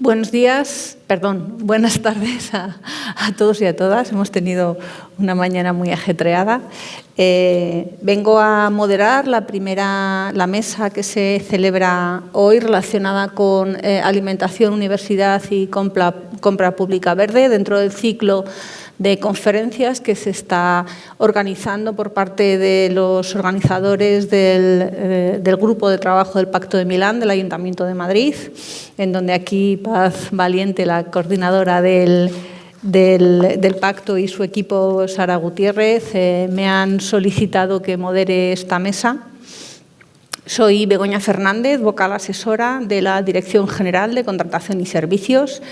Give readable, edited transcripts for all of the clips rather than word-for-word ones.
Buenas tardes a todos y a todas. Hemos tenido una mañana muy ajetreada. Vengo a moderar la mesa que se celebra hoy relacionada con alimentación, universidad y compra pública verde dentro del ciclo de conferencias que se está organizando por parte de los organizadores del Grupo de Trabajo del Pacto de Milán del Ayuntamiento de Madrid, en donde aquí Paz Valiente, la coordinadora del pacto, y su equipo, Sara Gutiérrez, me han solicitado que modere esta mesa. Soy Begoña Fernández, vocal asesora de la Dirección General de Contratación y Servicios,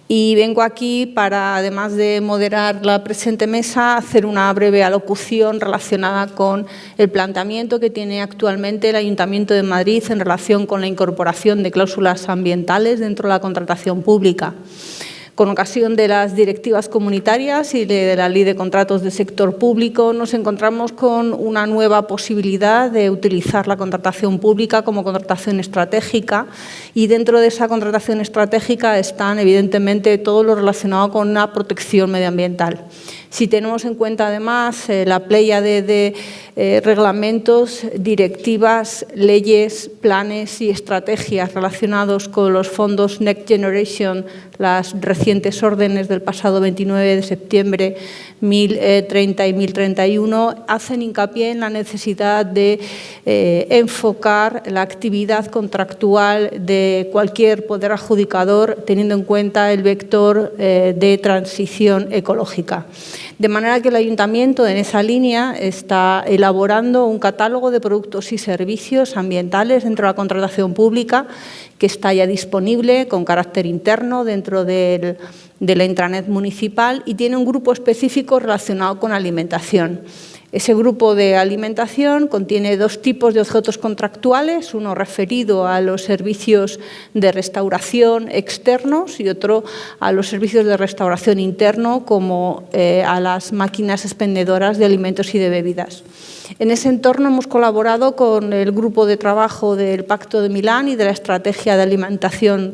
y vengo aquí para, además de moderar la presente mesa, hacer una breve alocución relacionada con el planteamiento que tiene actualmente el Ayuntamiento de Madrid en relación con la incorporación de cláusulas ambientales dentro de la contratación pública. Con ocasión de las directivas comunitarias y de la Ley de Contratos de Sector Público, nos encontramos con una nueva posibilidad de utilizar la contratación pública como contratación estratégica, y dentro de esa contratación estratégica están, evidentemente, todo lo relacionado con la protección medioambiental. Si tenemos en cuenta, además, la pléyade de reglamentos, directivas, leyes, planes y estrategias relacionados con los fondos Next Generation, las recientes órdenes del pasado 29 de septiembre 1030 y 1031, hacen hincapié en la necesidad de enfocar la actividad contractual de cualquier poder adjudicador teniendo en cuenta el vector de transición ecológica. De manera que el Ayuntamiento, en esa línea, está elaborando un catálogo de productos y servicios ambientales dentro de la contratación pública, que está ya disponible con carácter interno dentro de la intranet municipal, y tiene un grupo específico relacionado con alimentación. Ese grupo de alimentación contiene dos tipos de objetos contractuales, uno referido a los servicios de restauración externos y otro a los servicios de restauración interno, como a las máquinas expendedoras de alimentos y de bebidas. En ese entorno hemos colaborado con el Grupo de Trabajo del Pacto de Milán y de la Estrategia de Alimentación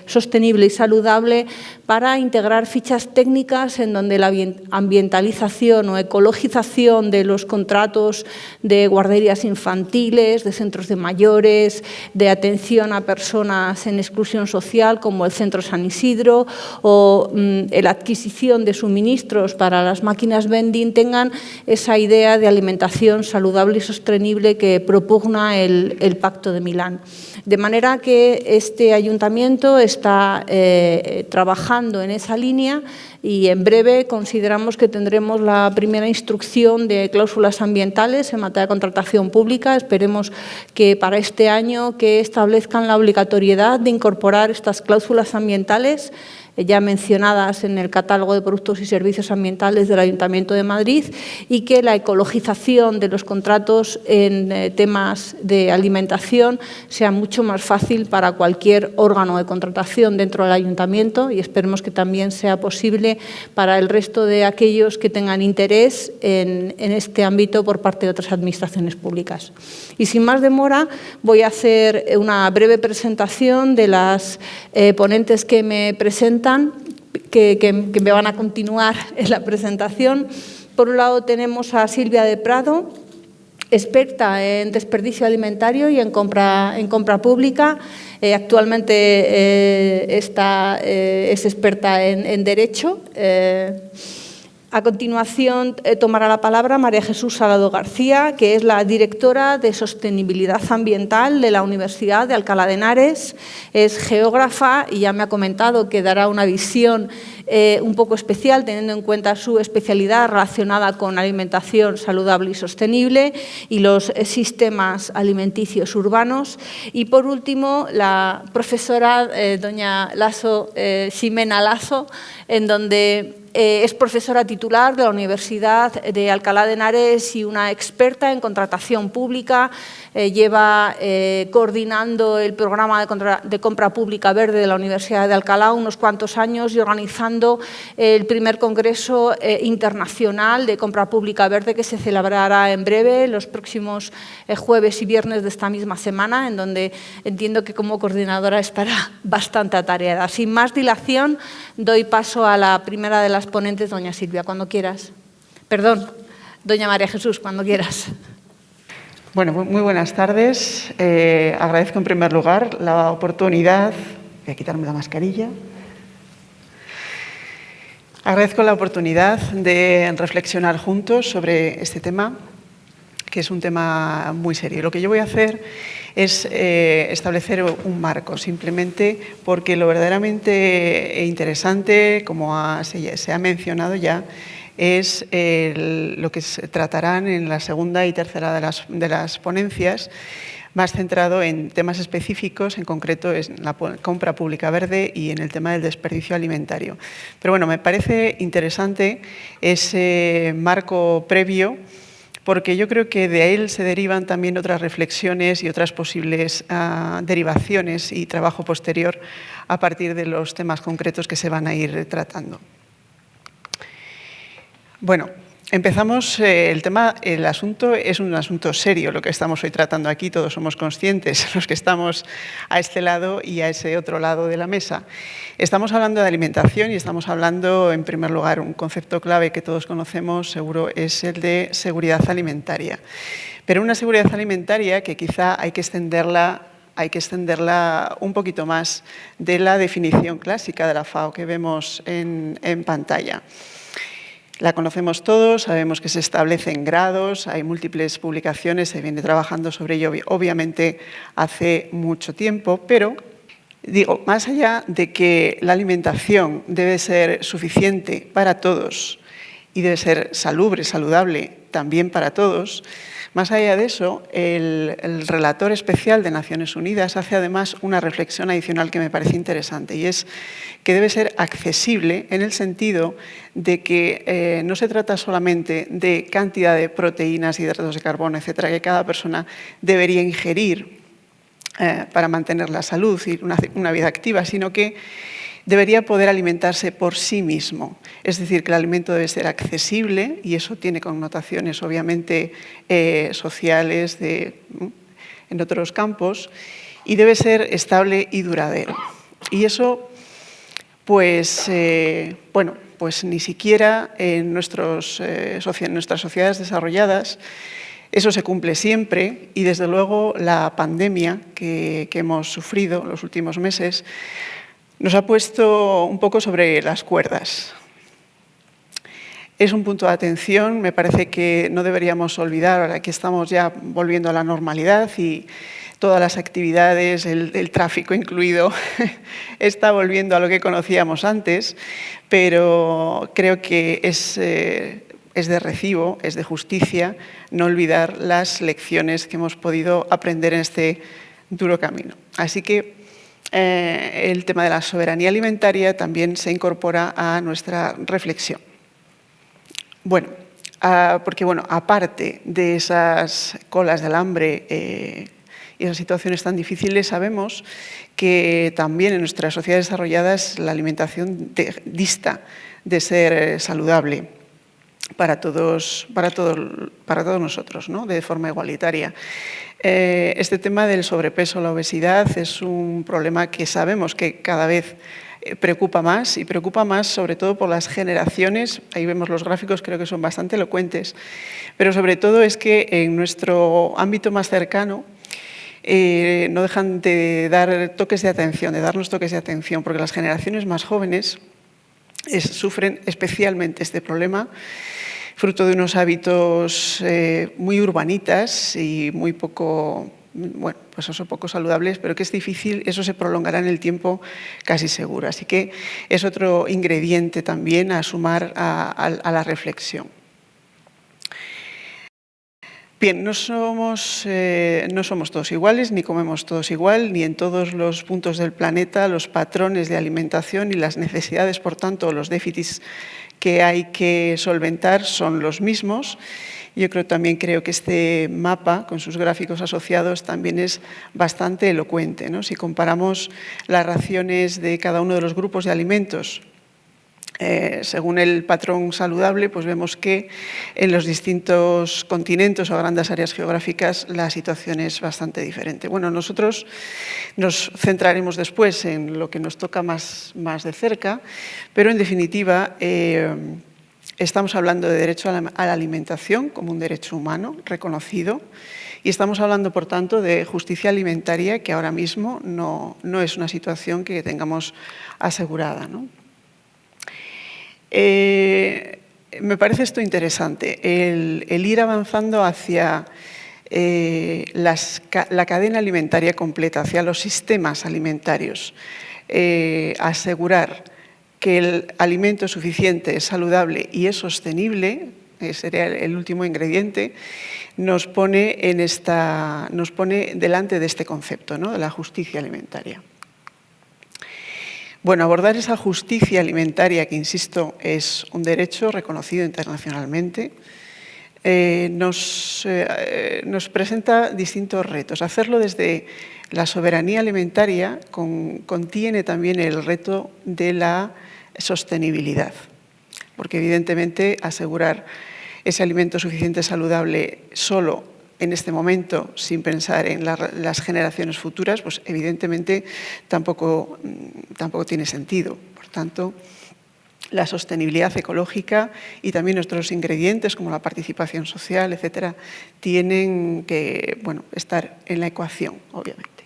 Sostenible y Saludable para integrar fichas técnicas en donde la ambientalización o ecologización de los contratos de guarderías infantiles, de centros de mayores, de atención a personas en exclusión social como el Centro San Isidro, o la adquisición de suministros para las máquinas vending tengan esa idea de alimentación saludable y sostenible que propugna el Pacto de Milán. De manera que este Ayuntamiento está trabajando en esa línea, y en breve consideramos que tendremos la primera instrucción de cláusulas ambientales en materia de contratación pública. Esperemos que para este año que establezcan la obligatoriedad de incorporar estas cláusulas ambientales ya mencionadas en el catálogo de productos y servicios ambientales del Ayuntamiento de Madrid, y que la ecologización de los contratos en temas de alimentación sea mucho más fácil para cualquier órgano de contratación dentro del Ayuntamiento, y esperemos que también sea posible para el resto de aquellos que tengan interés en este ámbito por parte de otras administraciones públicas. Y sin más demora, voy a hacer una breve presentación de las ponentes que me presentan, que me van a continuar en la presentación. Por un lado tenemos a Silvia de Prado, experta en desperdicio alimentario y en compra pública. Actualmente es experta en Derecho. A continuación tomará la palabra María Jesús Salado García, que es la directora de Sostenibilidad Ambiental de la Universidad de Alcalá de Henares. Es geógrafa y ya me ha comentado que dará una visión un poco especial, teniendo en cuenta su especialidad relacionada con alimentación saludable y sostenible y los sistemas alimenticios urbanos. Y por último, la profesora doña Ximena Lasso, en donde es profesora titular de la Universidad de Alcalá de Henares y una experta en contratación pública. Lleva coordinando el programa de compra pública verde de la Universidad de Alcalá unos cuantos años y organizando organizando el primer congreso internacional de compra pública verde que se celebrará en breve, los próximos jueves y viernes de esta misma semana, en donde entiendo que como coordinadora estará bastante atareada. Sin más dilación, doy paso a la primera de las ponentes, doña Silvia, cuando quieras. Perdón, doña María Jesús, cuando quieras. Bueno, muy buenas tardes. Agradezco en primer lugar la oportunidad. Voy a quitarme la mascarilla. Agradezco la oportunidad de reflexionar juntos sobre este tema, que es un tema muy serio. Lo que yo voy a hacer es establecer un marco, simplemente porque lo verdaderamente interesante, como se ha mencionado ya, es lo que se tratarán en la segunda y tercera de las ponencias, más centrado en temas específicos, en concreto en la compra pública verde y en el tema del desperdicio alimentario. Pero bueno, me parece interesante ese marco previo, porque yo creo que de él se derivan también otras reflexiones y otras posibles derivaciones y trabajo posterior a partir de los temas concretos que se van a ir tratando. Bueno, empezamos el asunto es un asunto serio, lo que estamos hoy tratando aquí, todos somos conscientes, los que estamos a este lado y a ese otro lado de la mesa. Estamos hablando de alimentación y estamos hablando, en primer lugar, un concepto clave que todos conocemos, seguro, es el de seguridad alimentaria. Pero una seguridad alimentaria que quizá hay que extenderla un poquito más de la definición clásica de la FAO que vemos en pantalla. La conocemos todos, sabemos que se establece en grados, hay múltiples publicaciones, se viene trabajando sobre ello obviamente hace mucho tiempo, pero digo, más allá de que la alimentación debe ser suficiente para todos y debe ser salubre, saludable también para todos, más allá de eso, el relator especial de Naciones Unidas hace además una reflexión adicional que me parece interesante y es que debe ser accesible en el sentido de que no se trata solamente de cantidad de proteínas, hidratos de carbono, etcétera, que cada persona debería ingerir para mantener la salud y una vida activa, sino que debería poder alimentarse por sí mismo. Es decir, que el alimento debe ser accesible y eso tiene connotaciones obviamente sociales en otros campos y debe ser estable y duradero. Y eso, pues ni siquiera en nuestras sociedades desarrolladas eso se cumple siempre y desde luego la pandemia que hemos sufrido los últimos meses nos ha puesto un poco sobre las cuerdas. Es un punto de atención, me parece que no deberíamos olvidar, ahora que estamos ya volviendo a la normalidad y todas las actividades, el tráfico incluido, está volviendo a lo que conocíamos antes, pero creo que es de recibo, es de justicia no olvidar las lecciones que hemos podido aprender en este duro camino. Así que el tema de la soberanía alimentaria también se incorpora a nuestra reflexión. Bueno, porque aparte de esas colas del hambre y esas situaciones tan difíciles, sabemos que también en nuestras sociedades desarrolladas la alimentación dista de ser saludable para todos nosotros, ¿no? De forma igualitaria. Este tema del sobrepeso, la obesidad, es un problema que sabemos que cada vez preocupa más y preocupa más sobre todo por las generaciones. Ahí vemos los gráficos, creo que son bastante elocuentes, pero sobre todo es que en nuestro ámbito más cercano no dejan de darnos toques de atención, porque las generaciones más jóvenes sufren especialmente este problema, fruto de unos hábitos muy urbanitas y muy poco saludables, pero que es difícil, eso se prolongará en el tiempo casi seguro. Así que es otro ingrediente también a sumar a la reflexión. Bien, no somos todos iguales, ni comemos todos igual, ni en todos los puntos del planeta los patrones de alimentación y las necesidades, por tanto, los déficits que hay que solventar son los mismos. Yo también creo que este mapa, con sus gráficos asociados, también es bastante elocuente, ¿no? Si comparamos las raciones de cada uno de los grupos de alimentos Según el patrón saludable, pues vemos que en los distintos continentes o grandes áreas geográficas la situación es bastante diferente. Bueno, nosotros nos centraremos después en lo que nos toca más de cerca, pero en definitiva estamos hablando de derecho a la alimentación como un derecho humano reconocido y estamos hablando, por tanto, de justicia alimentaria que ahora mismo no es una situación que tengamos asegurada, ¿no? Me parece esto interesante, el ir avanzando hacia la cadena alimentaria completa, hacia los sistemas alimentarios, asegurar que el alimento es suficiente, es saludable y es sostenible, sería el último ingrediente, nos pone delante de este concepto, ¿no?, de la justicia alimentaria. Bueno, abordar esa justicia alimentaria, que insisto, es un derecho reconocido internacionalmente, nos presenta distintos retos. Hacerlo desde la soberanía alimentaria contiene también el reto de la sostenibilidad, porque evidentemente asegurar ese alimento suficiente saludable solo en este momento, sin pensar en las generaciones futuras, pues evidentemente tampoco tiene sentido. Por tanto, la sostenibilidad ecológica y también nuestros ingredientes, como la participación social, etcétera, tienen que, bueno, estar en la ecuación, obviamente.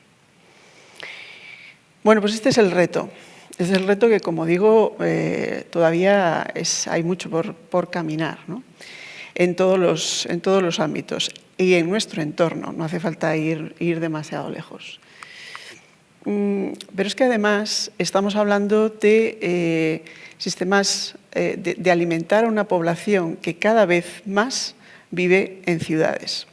Bueno, pues este es el reto. Es el reto que, como digo, todavía hay mucho por caminar, ¿no?, en todos los ámbitos y en nuestro entorno. No hace falta ir demasiado lejos. Pero es que además estamos hablando de sistemas de alimentar a una población que cada vez más vive en ciudades.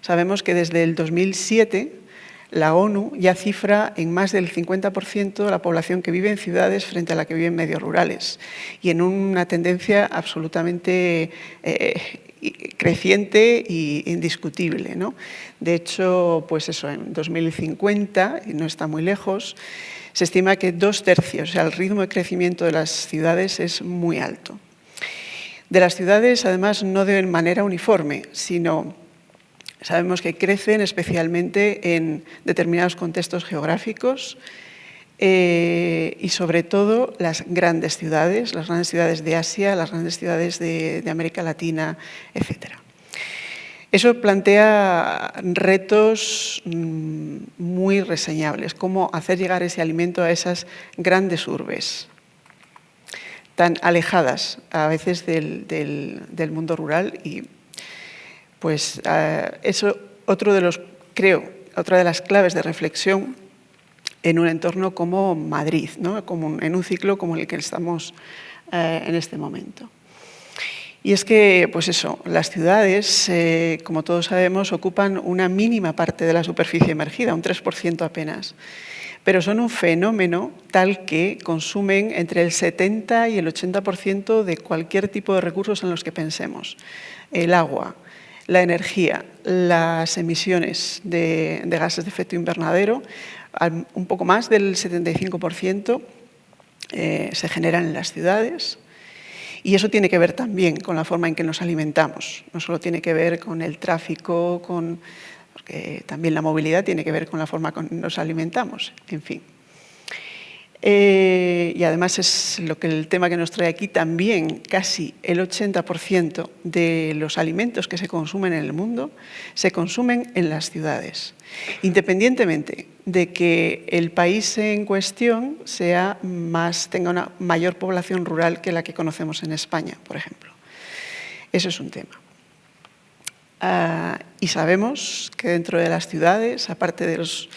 Sabemos que desde el 2007 la ONU ya cifra en más del 50% la población que vive en ciudades frente a la que vive en medios rurales y en una tendencia absolutamente creciente e indiscutible, ¿no? De hecho, pues eso, en 2050, y no está muy lejos, se estima que 2/3, o sea, el ritmo de crecimiento de las ciudades es muy alto. De las ciudades, además, no de manera uniforme, sino sabemos que crecen especialmente en determinados contextos geográficos y sobre todo las grandes ciudades de Asia, las grandes ciudades de América Latina, etc. Eso plantea retos muy reseñables, cómo hacer llegar ese alimento a esas grandes urbes tan alejadas a veces del mundo rural y pues eso otra de las claves de reflexión en un entorno como Madrid, ¿no?, en un ciclo como el que estamos en este momento. Y es que, pues eso, las ciudades, como todos sabemos, ocupan una mínima parte de la superficie emergida, un 3% apenas, pero son un fenómeno tal que consumen entre el 70 y el 80% de cualquier tipo de recursos en los que pensemos. El agua, la energía, las emisiones de gases de efecto invernadero, un poco más del 75% se generan en las ciudades y eso tiene que ver también con la forma en que nos alimentamos. No solo tiene que ver con el tráfico, porque también la movilidad tiene que ver con la forma en que nos alimentamos, en fin. Y además es el tema que nos trae aquí también, casi el 80% de los alimentos que se consumen en el mundo se consumen en las ciudades, independientemente de que el país en cuestión tenga una mayor población rural que la que conocemos en España, por ejemplo. Eso es un tema. Y sabemos que dentro de las ciudades, aparte de los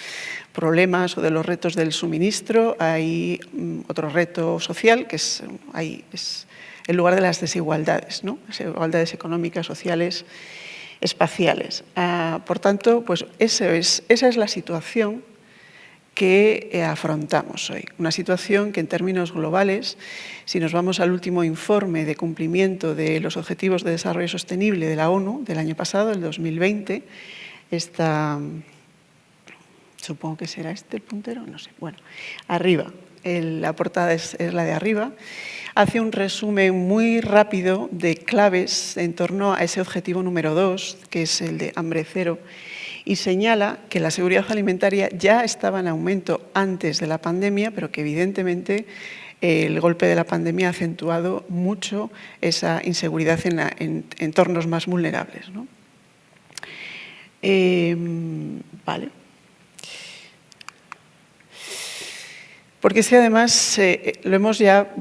problemas o de los retos del suministro, hay otro reto social que es el lugar de las desigualdades, ¿no?, desigualdades económicas, sociales, espaciales. Por tanto, pues esa es la situación que afrontamos hoy. Una situación que en términos globales, si nos vamos al último informe de cumplimiento de los Objetivos de Desarrollo Sostenible de la ONU del año pasado, el 2020, supongo que será este el puntero, no sé. Bueno, arriba, la portada es la de arriba, hace un resumen muy rápido de claves en torno a ese objetivo número 2, que es el de hambre cero, y señala que la seguridad alimentaria ya estaba en aumento antes de la pandemia, pero que evidentemente el golpe de la pandemia ha acentuado mucho esa inseguridad en entornos más vulnerables, ¿no? Vale. Porque si además lo hemos ya,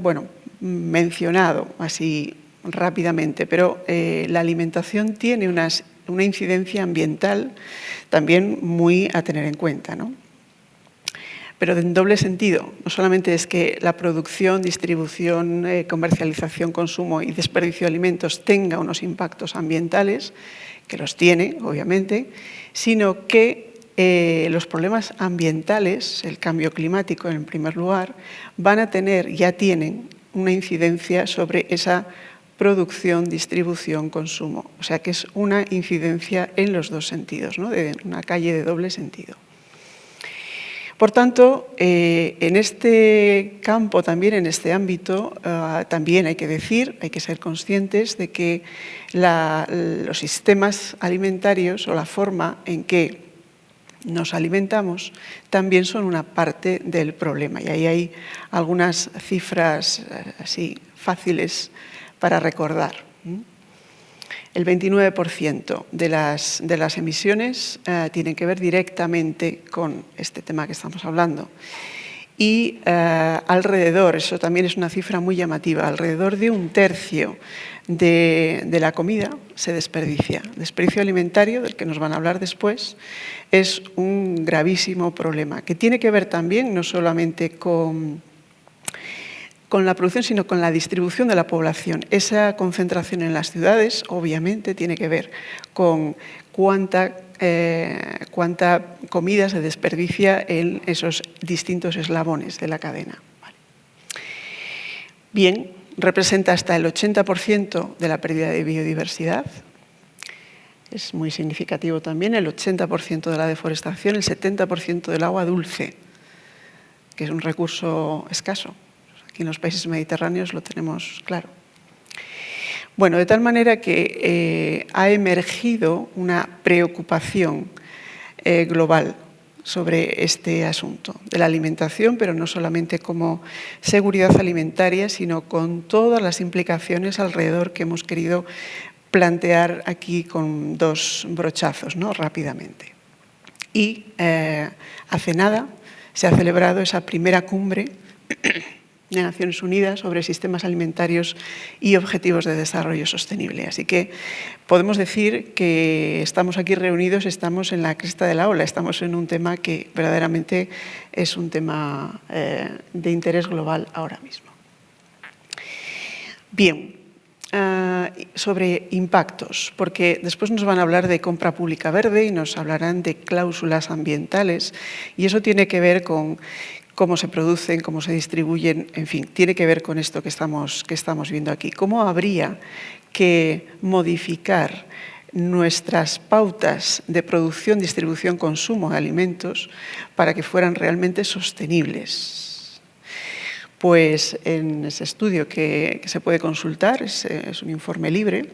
mencionado así rápidamente, pero la alimentación tiene una incidencia ambiental también muy a tener en cuenta, ¿no? Pero en doble sentido. No solamente es que la producción, distribución, comercialización, consumo y desperdicio de alimentos tenga unos impactos ambientales, que los tiene, obviamente, sino que los problemas ambientales, el cambio climático en primer lugar, van a tener, ya tienen, una incidencia sobre esa producción, distribución, consumo. O sea que es una incidencia en los dos sentidos, ¿no? De una calle de doble sentido. Por tanto, en este campo, también en este ámbito, también hay que decir, hay que ser conscientes de que los sistemas alimentarios o la forma en que nos alimentamos también son una parte del problema. Y ahí hay algunas cifras así fáciles para recordar. El 29% de las emisiones tienen que ver directamente con este tema que estamos hablando. Y alrededor, eso también es una cifra muy llamativa, alrededor de 1/3 de la comida se desperdicia. El desperdicio alimentario, del que nos van a hablar después, es un gravísimo problema, que tiene que ver también no solamente con la producción, sino con la distribución de la población. Esa concentración en las ciudades, obviamente, tiene que ver con cuánta comida se desperdicia en esos distintos eslabones de la cadena. Vale. Bien, representa hasta el 80% de la pérdida de biodiversidad. Es muy significativo también el 80% de la deforestación, el 70% del agua dulce, que es un recurso escaso. Aquí en los países mediterráneos lo tenemos claro. Bueno, de tal manera que ha emergido una preocupación global sobre este asunto de la alimentación, pero no solamente como seguridad alimentaria, sino con todas las implicaciones alrededor que hemos querido plantear aquí con dos brochazos, ¿no? Rápidamente. Y hace nada se ha celebrado esa primera cumbre de Naciones Unidas sobre sistemas alimentarios y objetivos de desarrollo sostenible. Así que podemos decir que estamos aquí reunidos, estamos en la cresta de la ola, estamos en un tema que verdaderamente es un tema de interés global ahora mismo. Bien, sobre impactos, porque después nos van a hablar de compra pública verde y nos hablarán de cláusulas ambientales, y eso tiene que ver con cómo se producen, cómo se distribuyen, en fin, tiene que ver con esto que estamos viendo aquí. ¿Cómo habría que modificar nuestras pautas de producción, distribución, consumo de alimentos para que fueran realmente sostenibles? Pues en ese estudio que se puede consultar, es un informe libre,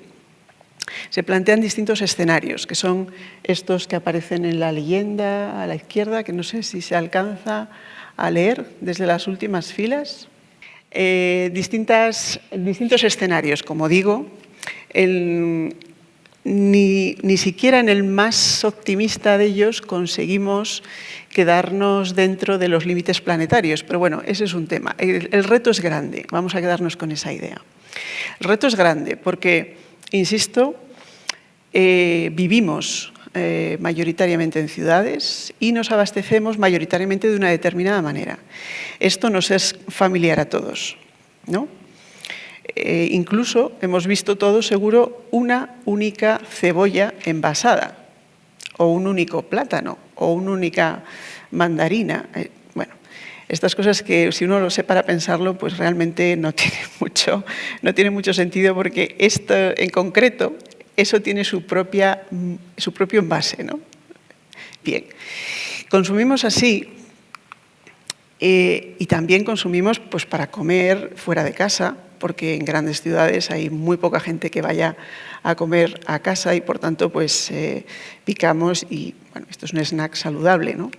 se plantean distintos escenarios, que son estos que aparecen en la leyenda a la izquierda, que no sé si se alcanza a leer desde las últimas filas. Distintos escenarios, como digo, ni siquiera en el más optimista de ellos conseguimos quedarnos dentro de los límites planetarios, pero bueno, ese es un tema. El reto es grande, vamos a quedarnos con esa idea. El reto es grande porque, insisto, vivimos mayoritariamente en ciudades y nos abastecemos mayoritariamente de una determinada manera. Esto nos es familiar a todos, ¿no? Incluso hemos visto todos, seguro, una única cebolla envasada, o un único plátano, o una única mandarina. Bueno, estas cosas que si uno lo sé para pensarlo, pues realmente no tiene mucho sentido, porque esto en concreto, eso tiene su propio envase, ¿no? Bien, consumimos así Y también consumimos pues, para comer fuera de casa, porque en grandes ciudades hay muy poca gente que vaya a comer a casa y, por tanto, pues picamos y, bueno, esto es un snack saludable, ¿no?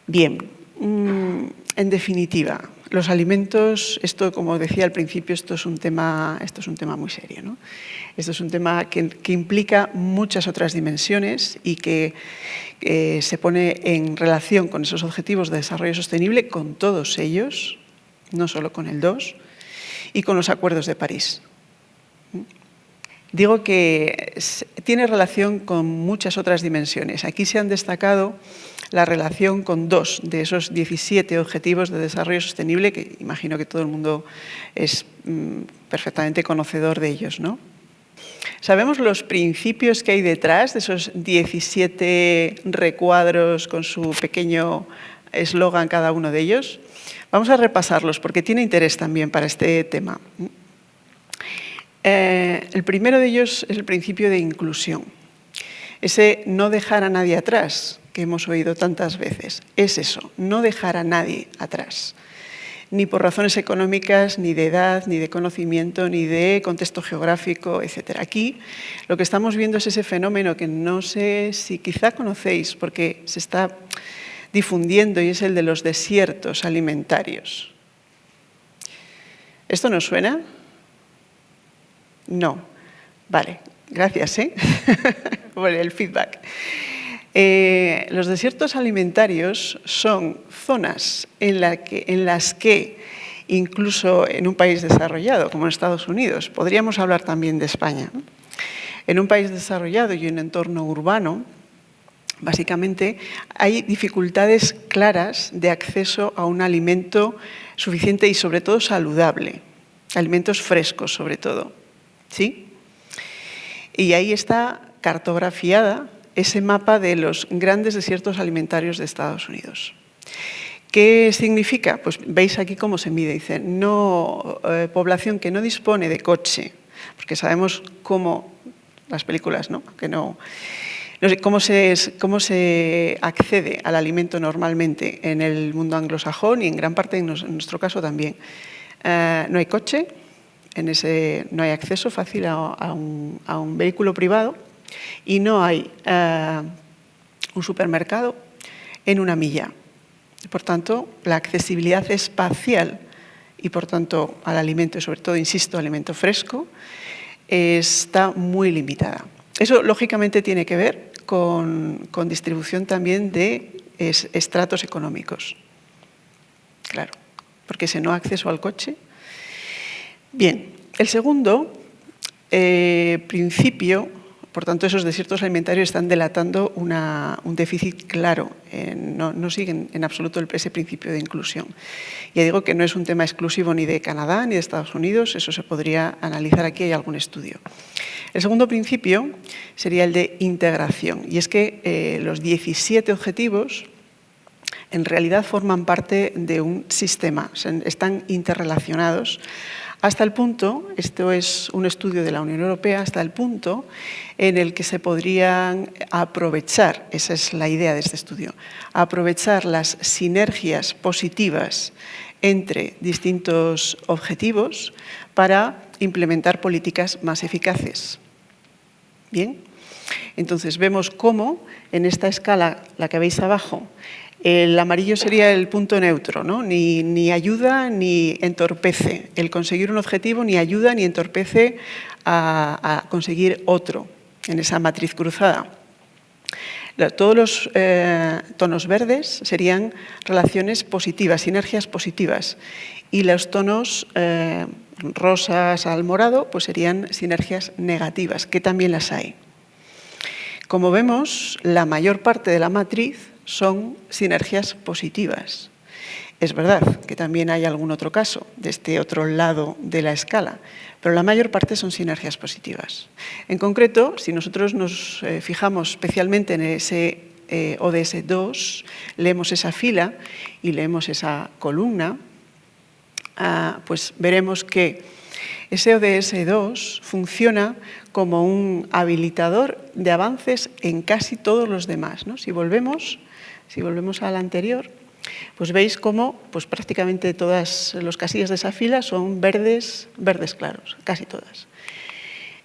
Bien, en definitiva, los alimentos, esto, como decía al principio, esto es un tema muy serio, ¿no? Esto es un tema que implica muchas otras dimensiones y que se pone en relación con esos objetivos de desarrollo sostenible, con todos ellos, no solo con el 2, y con los acuerdos de París. Digo que tiene relación con muchas otras dimensiones. Aquí se han destacado la relación con 2 de esos 17 objetivos de desarrollo sostenible, que imagino que todo el mundo es perfectamente conocedor de ellos, ¿no? ¿Sabemos los principios que hay detrás de esos 17 recuadros con su pequeño eslogan cada uno de ellos? Vamos a repasarlos porque tiene interés también para este tema. El primero de ellos es el principio de inclusión. Ese no dejar a nadie atrás que hemos oído tantas veces. Es eso, no dejar a nadie atrás. Ni por razones económicas, ni de edad, ni de conocimiento, ni de contexto geográfico, etc. Aquí lo que estamos viendo es ese fenómeno que no sé si quizá conocéis porque se está difundiendo y es el de los desiertos alimentarios. ¿Esto nos suena? No. Vale, gracias por el feedback. Los desiertos alimentarios son zonas en las que, incluso en un país desarrollado, como en Estados Unidos, podríamos hablar también de España, ¿no? En un país desarrollado y un entorno urbano, básicamente hay dificultades claras de acceso a un alimento suficiente y sobre todo saludable, alimentos frescos sobre todo, ¿sí? Y ahí está cartografiada ese mapa de los grandes desiertos alimentarios de Estados Unidos. ¿Qué significa? Pues veis aquí cómo se mide. Dice, población que no dispone de coche, porque sabemos cómo, las películas, ¿no? Que no sé, cómo se accede al alimento normalmente en el mundo anglosajón y en gran parte en nuestro caso también. No hay coche, no hay acceso fácil a un vehículo privado y no hay un supermercado en una milla. Por tanto, la accesibilidad espacial y, por tanto, al alimento, y sobre todo, insisto, alimento fresco, está muy limitada. Eso, lógicamente, tiene que ver con distribución también de estratos económicos. Claro, porque ese no acceso al coche. Bien, el segundo principio, por tanto, esos desiertos alimentarios están delatando un déficit claro, no siguen en absoluto ese principio de inclusión. Ya digo que no es un tema exclusivo ni de Canadá ni de Estados Unidos, eso se podría analizar aquí, hay algún estudio. El segundo principio sería el de integración, y es que los 17 objetivos en realidad forman parte de un sistema, están interrelacionados, hasta el punto, esto es un estudio de la Unión Europea, hasta el punto en el que se podrían aprovechar, esa es la idea de este estudio, aprovechar las sinergias positivas entre distintos objetivos para implementar políticas más eficaces. Bien, entonces vemos cómo en esta escala, la que veis abajo, el amarillo sería el punto neutro, ¿no? Ni ayuda ni entorpece. El conseguir un objetivo ni ayuda ni entorpece a conseguir otro en esa matriz cruzada. Todos los tonos verdes serían relaciones positivas, sinergias positivas. Y los tonos rosas al morado pues serían sinergias negativas, que también las hay. Como vemos, la mayor parte de la matriz son sinergias positivas. Es verdad que también hay algún otro caso de este otro lado de la escala, pero la mayor parte son sinergias positivas. En concreto, si nosotros nos fijamos especialmente en ese ODS 2, leemos esa fila y leemos esa columna, pues veremos que ese ODS 2 funciona como un habilitador de avances en casi todos los demás, ¿no? Si volvemos al anterior, Pues veis cómo pues prácticamente todas las casillas de esa fila son verdes claros, casi todas.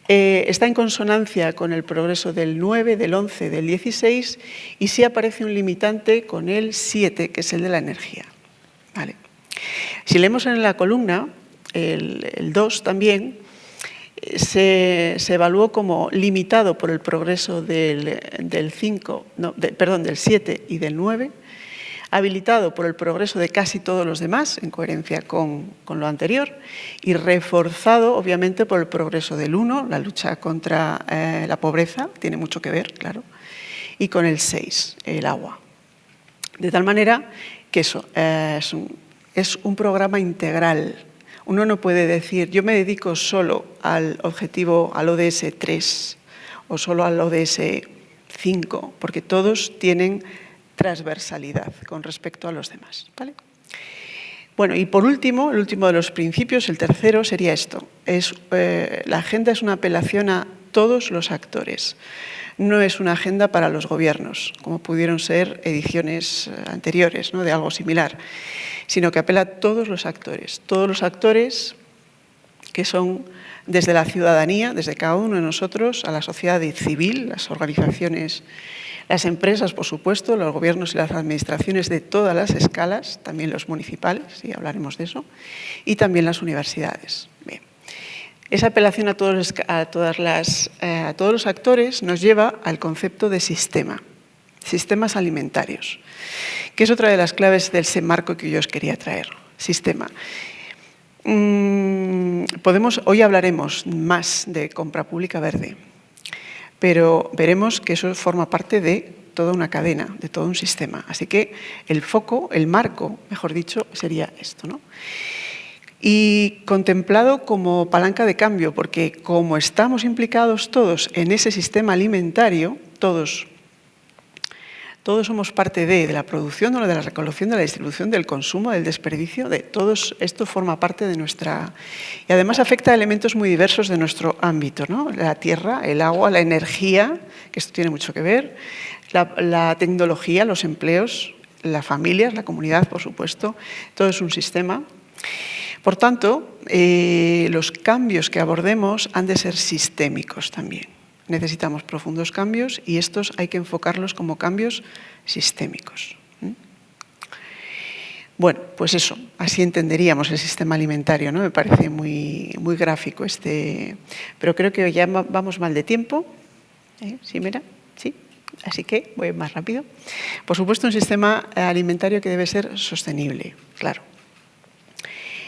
Está en consonancia con el progreso del 9, del 11, del 16 y sí aparece un limitante con el 7, que es el de la energía. Vale. Si leemos en la columna, el 2 también se evaluó como limitado por el progreso del 7 y del 9, habilitado por el progreso de casi todos los demás, en coherencia con lo anterior, y reforzado, obviamente, por el progreso del 1, la lucha contra la pobreza, tiene mucho que ver, claro, y con el 6, el agua. De tal manera que eso es un programa integral. Uno no puede decir, yo me dedico solo al objetivo, al ODS 3 o solo al ODS 5, porque todos tienen transversalidad con respecto a los demás, ¿vale? Bueno, y por último, el último de los principios, el tercero, sería esto. La agenda es una apelación a todos los actores. No es una agenda para los gobiernos, como pudieron ser ediciones anteriores, ¿no?, de algo similar, sino que apela a todos los actores que son desde la ciudadanía, desde cada uno de nosotros, a la sociedad civil, las organizaciones, las empresas, por supuesto, los gobiernos y las administraciones de todas las escalas, también los municipales, y hablaremos de eso, y también las universidades. Bien. Esa apelación a todos los actores nos lleva al concepto de sistemas alimentarios, que es otra de las claves del marco que yo os quería traer. Sistema. Hoy hablaremos más de compra pública verde, pero veremos que eso forma parte de toda una cadena, de todo un sistema. Así que el foco, el marco, mejor dicho, sería esto, ¿no? Y contemplado como palanca de cambio, porque como estamos implicados todos en ese sistema alimentario, todos somos parte de la producción, de la recolección, de la distribución, del consumo, del desperdicio, de todos. Esto forma parte de nuestra... Y además afecta a elementos muy diversos de nuestro ámbito, ¿no? La tierra, el agua, la energía, que esto tiene mucho que ver, la tecnología, los empleos, las familias, la comunidad, por supuesto. Todo es un sistema. Por tanto, los cambios que abordemos han de ser sistémicos también. Necesitamos profundos cambios y estos hay que enfocarlos como cambios sistémicos. Bueno, pues eso, así entenderíamos el sistema alimentario, ¿no? Me parece muy gráfico pero creo que ya vamos mal de tiempo. ¿Sí, mira? Sí. Así que voy más rápido. Por supuesto, un sistema alimentario que debe ser sostenible, claro.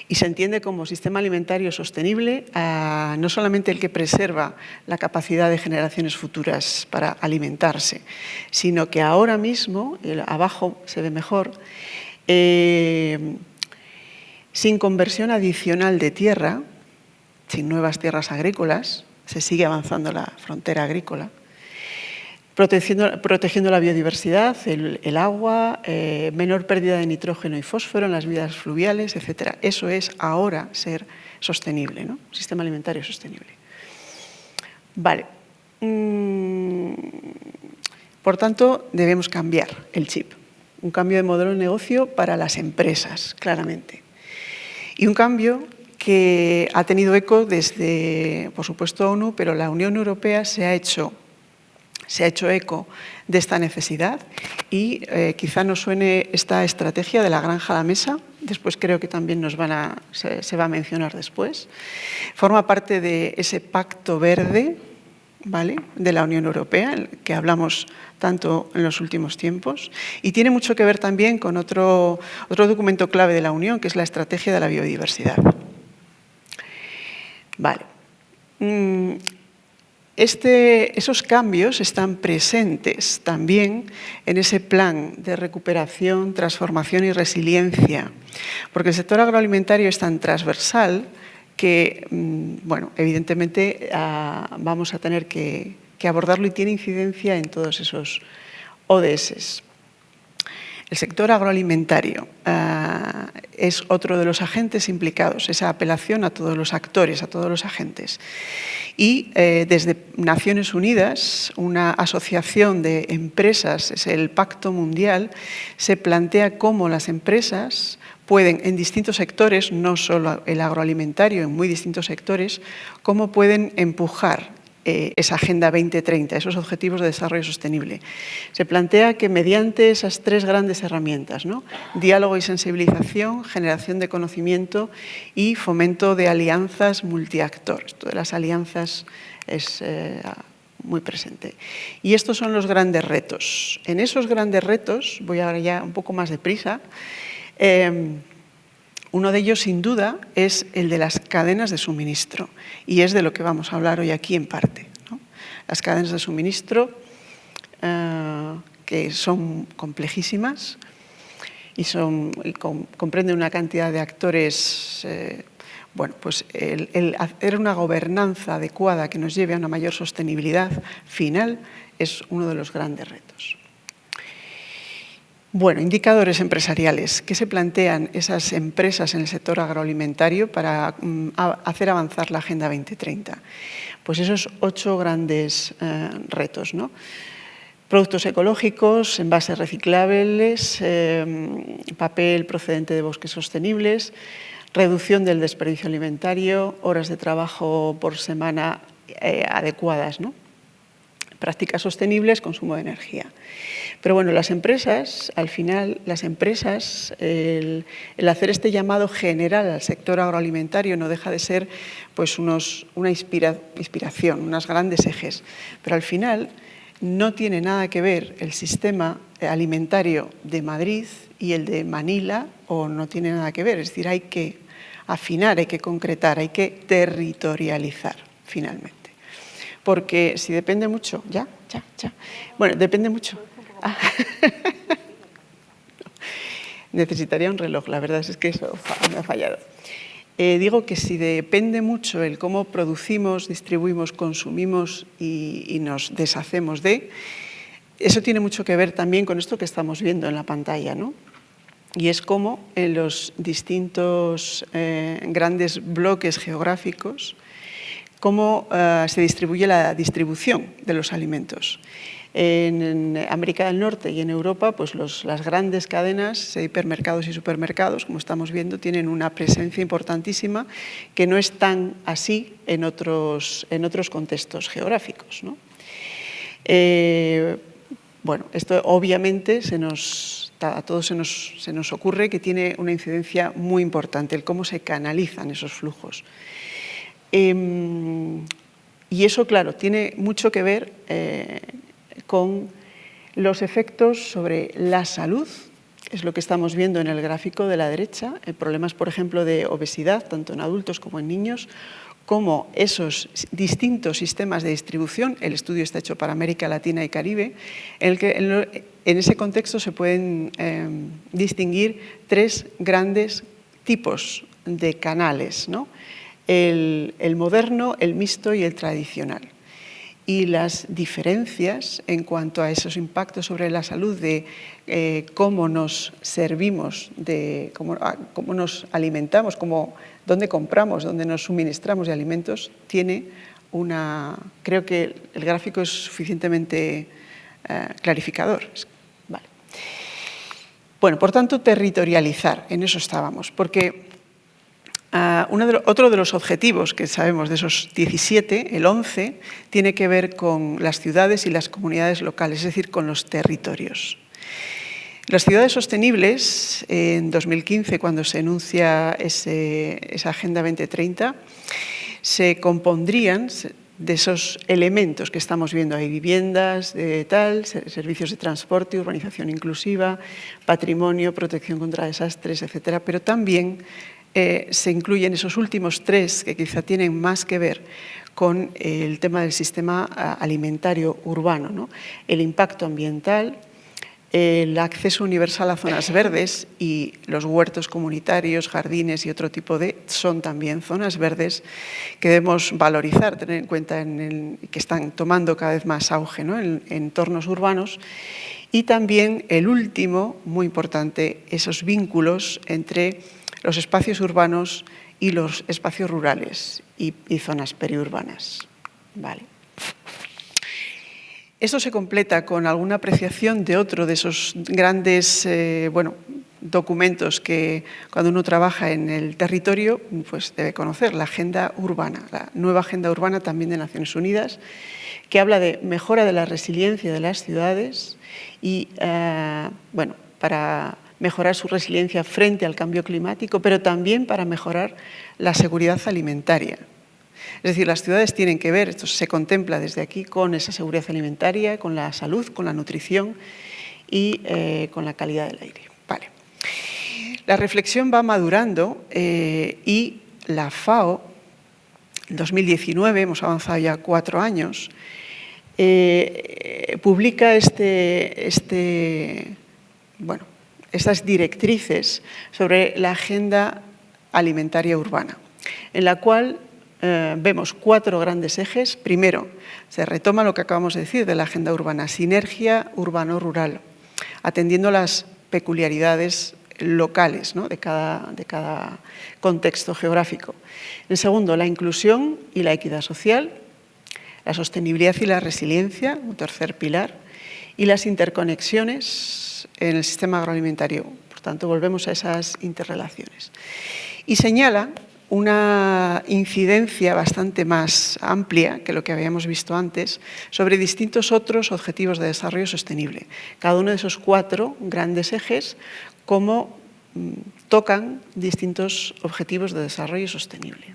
Y se entiende como sistema alimentario sostenible no solamente el que preserva la capacidad de generaciones futuras para alimentarse, sino que ahora mismo, abajo se ve mejor, sin conversión adicional de tierra, sin nuevas tierras agrícolas, se sigue avanzando la frontera agrícola, protegiendo la biodiversidad, el agua, menor pérdida de nitrógeno y fósforo en las vías fluviales, etc. Eso es ahora ser sostenible, ¿no? Sistema alimentario sostenible. Vale. Por tanto, debemos cambiar el chip. Un cambio de modelo de negocio para las empresas, claramente. Y un cambio que ha tenido eco desde, por supuesto, ONU, pero la Unión Europea se ha hecho eco de esta necesidad y quizá nos suene esta estrategia de la granja a la mesa, después creo que también se va a mencionar después. Forma parte de ese pacto verde, ¿vale?, de la Unión Europea, el que hablamos tanto en los últimos tiempos, y tiene mucho que ver también con otro documento clave de la Unión, que es la estrategia de la biodiversidad. Vale. Esos cambios están presentes también en ese plan de recuperación, transformación y resiliencia, porque el sector agroalimentario es tan transversal que, bueno, evidentemente vamos a tener que abordarlo y tiene incidencia en todos esos ODS. El sector agroalimentario es otro de los agentes implicados, esa apelación a todos los actores, a todos los agentes. Y desde Naciones Unidas, una asociación de empresas, es el Pacto Mundial, se plantea cómo las empresas pueden, en distintos sectores, no solo el agroalimentario, en muy distintos sectores, cómo pueden empujar esa Agenda 2030, esos Objetivos de Desarrollo Sostenible. Se plantea que mediante esas tres grandes herramientas, ¿no? Diálogo y sensibilización, generación de conocimiento y fomento de alianzas multiactor. Esto de las alianzas es muy presente. Y estos son los grandes retos. En esos grandes retos, voy ahora ya un poco más deprisa, uno de ellos, sin duda, es el de las cadenas de suministro, y es de lo que vamos a hablar hoy aquí en parte, ¿no? Las cadenas de suministro, que son complejísimas y comprenden una cantidad de actores. Bueno, pues el hacer una gobernanza adecuada que nos lleve a una mayor sostenibilidad final es uno de los grandes retos. Bueno, indicadores empresariales. ¿Qué se plantean esas empresas en el sector agroalimentario para hacer avanzar la Agenda 2030? Pues esos 8 grandes retos, ¿no? Productos ecológicos, envases reciclables, papel procedente de bosques sostenibles, reducción del desperdicio alimentario, horas de trabajo por semana adecuadas, ¿no? Prácticas sostenibles, consumo de energía. Pero bueno, las empresas, al final, el hacer este llamado general al sector agroalimentario no deja de ser pues una inspiración, unos grandes ejes. Pero al final no tiene nada que ver el sistema alimentario de Madrid y el de Manila, o no tiene nada que ver. Es decir, hay que afinar, hay que concretar, hay que territorializar, finalmente. Porque si depende mucho, bueno, depende mucho. Necesitaría un reloj, la verdad es que eso me ha fallado. Digo que si depende mucho el cómo producimos, distribuimos, consumimos y nos deshacemos de, eso tiene mucho que ver también con esto que estamos viendo en la pantalla, ¿no? Y es cómo en los distintos grandes bloques geográficos, cómo se distribuye la distribución de los alimentos. En América del Norte y en Europa, pues las grandes cadenas de hipermercados y supermercados, como estamos viendo, tienen una presencia importantísima que no es tan así en otros contextos geográficos, ¿no? Bueno, esto obviamente a todos se nos ocurre que tiene una incidencia muy importante, el cómo se canalizan esos flujos. Y eso, claro, tiene mucho que ver con los efectos sobre la salud, es lo que estamos viendo en el gráfico de la derecha, problemas, por ejemplo, de obesidad, tanto en adultos como en niños, como esos distintos sistemas de distribución, el estudio está hecho para América Latina y Caribe, en ese contexto se pueden distinguir 3 grandes tipos de canales, ¿no? El moderno, el mixto y el tradicional. Y las diferencias en cuanto a esos impactos sobre la salud de cómo nos servimos, de cómo nos alimentamos, dónde compramos, dónde nos suministramos de alimentos, creo que el gráfico es suficientemente clarificador. Vale. Bueno, por tanto, territorializar, en eso estábamos, porque otro de los objetivos que sabemos de esos 17, el 11, tiene que ver con las ciudades y las comunidades locales, es decir, con los territorios. Las ciudades sostenibles, en 2015, cuando se enuncia esa Agenda 2030, se compondrían de esos elementos que estamos viendo ahí: viviendas, servicios de transporte, urbanización inclusiva, patrimonio, protección contra desastres, etcétera, pero también se incluyen esos últimos 3 que quizá tienen más que ver con el tema del sistema alimentario urbano, ¿no? El impacto ambiental, el acceso universal a zonas verdes, y los huertos comunitarios, jardines y otro tipo son también zonas verdes que debemos valorizar, tener en cuenta que están tomando cada vez más auge, ¿no? En entornos urbanos. Y también el último, muy importante, esos vínculos entre los espacios urbanos y los espacios rurales y zonas periurbanas. Vale. Esto se completa con alguna apreciación de otro de esos grandes documentos que cuando uno trabaja en el territorio pues debe conocer, la Agenda Urbana, la nueva Agenda Urbana también de Naciones Unidas, que habla de mejora de la resiliencia de las ciudades y, para mejorar su resiliencia frente al cambio climático, pero también para mejorar la seguridad alimentaria. Es decir, las ciudades tienen que ver, esto se contempla desde aquí, con esa seguridad alimentaria, con la salud, con la nutrición y con la calidad del aire. Vale. La reflexión va madurando y la FAO, en 2019, hemos avanzado ya 4 años, publica estas directrices sobre la agenda alimentaria urbana, en la cual vemos 4 grandes ejes. Primero, se retoma lo que acabamos de decir de la agenda urbana, sinergia urbano-rural, atendiendo a las peculiaridades locales, ¿no?, de cada contexto geográfico. En segundo, la inclusión y la equidad social, la sostenibilidad y la resiliencia, un tercer pilar, y las interconexiones en el sistema agroalimentario. Por tanto, volvemos a esas interrelaciones. Y señala una incidencia bastante más amplia que lo que habíamos visto antes sobre distintos otros objetivos de desarrollo sostenible. Cada uno de esos 4 grandes ejes, cómo tocan distintos objetivos de desarrollo sostenible.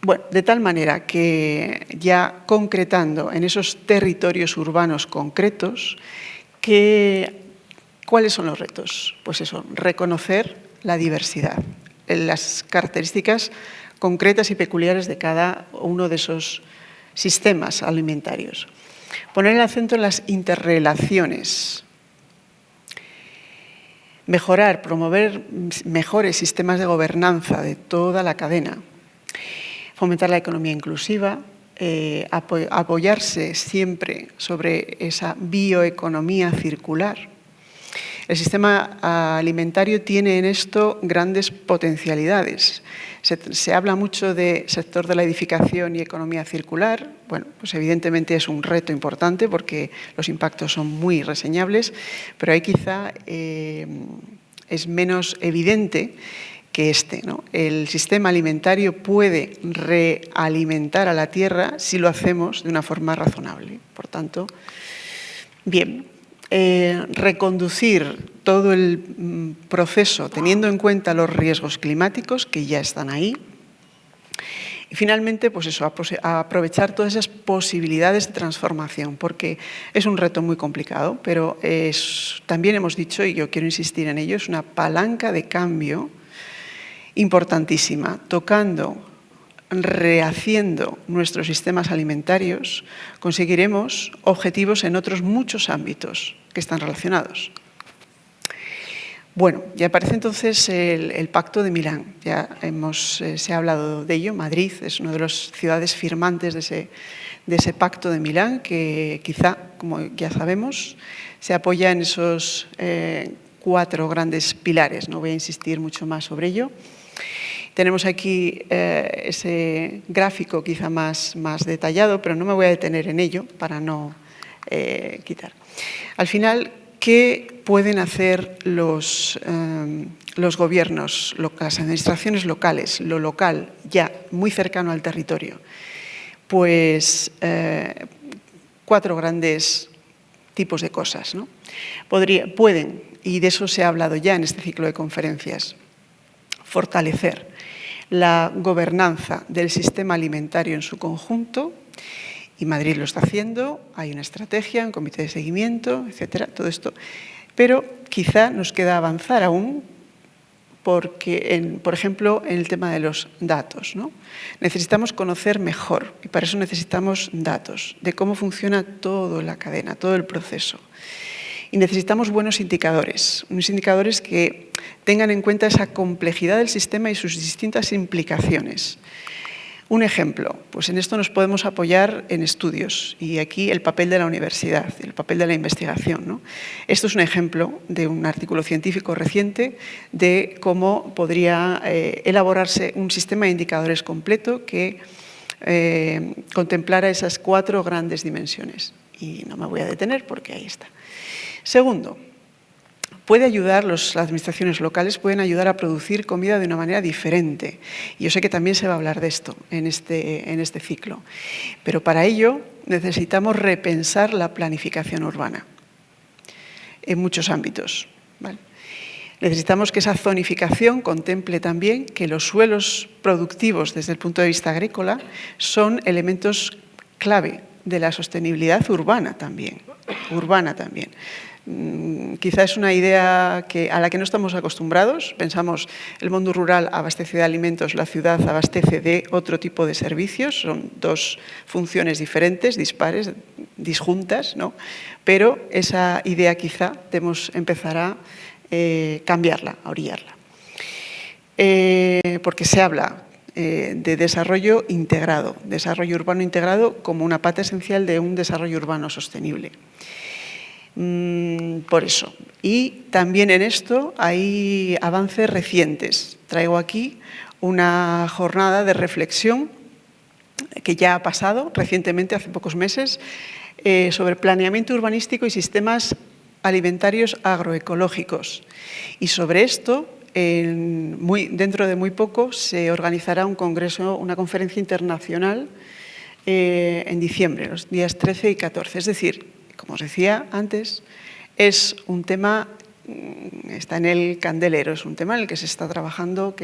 Bueno, de tal manera que ya concretando en esos territorios urbanos concretos, ¿cuáles son los retos? Pues eso, reconocer la diversidad, las características concretas y peculiares de cada uno de esos sistemas alimentarios. Poner el acento en las interrelaciones. Mejorar, promover mejores sistemas de gobernanza de toda la cadena. Fomentar la economía inclusiva, apoyarse siempre sobre esa bioeconomía circular. El sistema alimentario tiene en esto grandes potencialidades. Se habla mucho del sector de la edificación y economía circular. Bueno, pues evidentemente es un reto importante porque los impactos son muy reseñables, pero ahí quizá es menos evidente que ¿no? El sistema alimentario puede realimentar a la tierra si lo hacemos de una forma razonable. Por tanto, bien, reconducir todo el proceso teniendo en cuenta los riesgos climáticos que ya están ahí. Y finalmente, pues eso, aprovechar todas esas posibilidades de transformación, porque es un reto muy complicado, pero también hemos dicho, y yo quiero insistir en ello, es una palanca de cambio importantísima, rehaciendo nuestros sistemas alimentarios, conseguiremos objetivos en otros muchos ámbitos que están relacionados. Bueno, ya aparece entonces el Pacto de Milán. Ya se ha hablado de ello. Madrid es una de las ciudades firmantes de ese Pacto de Milán, que quizá, como ya sabemos, se apoya en esos 4 grandes pilares. No voy a insistir mucho más sobre ello. Tenemos aquí ese gráfico quizá más detallado, pero no me voy a detener en ello para no quitar. Al final, ¿qué pueden hacer los gobiernos, las administraciones locales, lo local, ya muy cercano al territorio? Pues 4 grandes tipos de cosas, ¿no? Pueden, y de eso se ha hablado ya en este ciclo de conferencias, fortalecer la gobernanza del sistema alimentario en su conjunto, y Madrid lo está haciendo, hay una estrategia, un comité de seguimiento, etcétera, todo esto. Pero quizá nos queda avanzar aún, porque, por ejemplo, en el tema de los datos, ¿no? Necesitamos conocer mejor, y para eso necesitamos datos de cómo funciona toda la cadena, todo el proceso. Y necesitamos buenos indicadores, unos indicadores que tengan en cuenta esa complejidad del sistema y sus distintas implicaciones. Un ejemplo, pues en esto nos podemos apoyar en estudios y aquí el papel de la universidad, el papel de la investigación, ¿no? Esto es un ejemplo de un artículo científico reciente de cómo podría elaborarse un sistema de indicadores completo que contemplara esas 4 grandes dimensiones. Y no me voy a detener porque ahí está. Segundo, las administraciones locales pueden ayudar a producir comida de una manera diferente. Y yo sé que también se va a hablar de esto en este ciclo. Pero para ello necesitamos repensar la planificación urbana en muchos ámbitos, ¿vale? Necesitamos que esa zonificación contemple también que los suelos productivos desde el punto de vista agrícola son elementos clave de la sostenibilidad urbana también. Quizá es una idea a la que no estamos acostumbrados. Pensamos, el mundo rural abastece de alimentos, la ciudad abastece de otro tipo de servicios. Son 2 funciones diferentes, dispares, disjuntas, ¿no? Pero esa idea quizá debemos empezar a cambiarla, a orillarla. Porque se habla de desarrollo integrado, desarrollo urbano integrado como una pata esencial de un desarrollo urbano sostenible. Por eso. Y también en esto hay avances recientes. Traigo aquí una jornada de reflexión que ya ha pasado recientemente, hace pocos meses, sobre planeamiento urbanístico y sistemas alimentarios agroecológicos. Y sobre esto, dentro de muy poco, se organizará un congreso, una conferencia internacional en diciembre, los días 13 y 14. Es decir, como os decía antes, es un tema, está en el candelero, es un tema en el que se está trabajando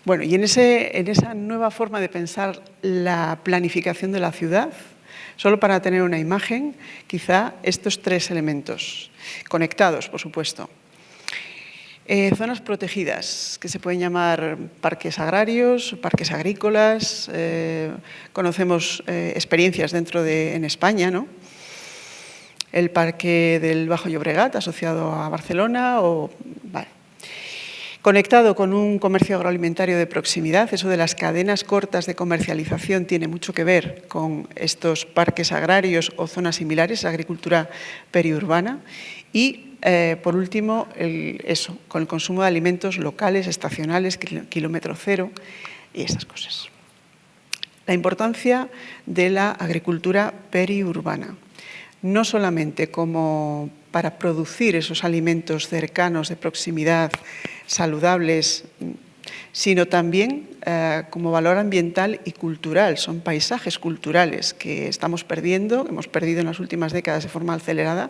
bueno, y en esa nueva forma de pensar la planificación de la ciudad, solo para tener una imagen, quizá estos 3 elementos, conectados, por supuesto. Zonas protegidas, que se pueden llamar parques agrarios, parques agrícolas. Conocemos experiencias en España, ¿no? El Parque del Bajo Llobregat, asociado a Barcelona, conectado con un comercio agroalimentario de proximidad. Eso de las cadenas cortas de comercialización tiene mucho que ver con estos parques agrarios o zonas similares, agricultura periurbana. Y por último, con el consumo de alimentos locales, estacionales, kilómetro cero y esas cosas. La importancia de la agricultura periurbana, no solamente como para producir esos alimentos cercanos, de proximidad, saludables, sino también como valor ambiental y cultural. Son paisajes culturales que estamos perdiendo, hemos perdido en las últimas décadas de forma acelerada,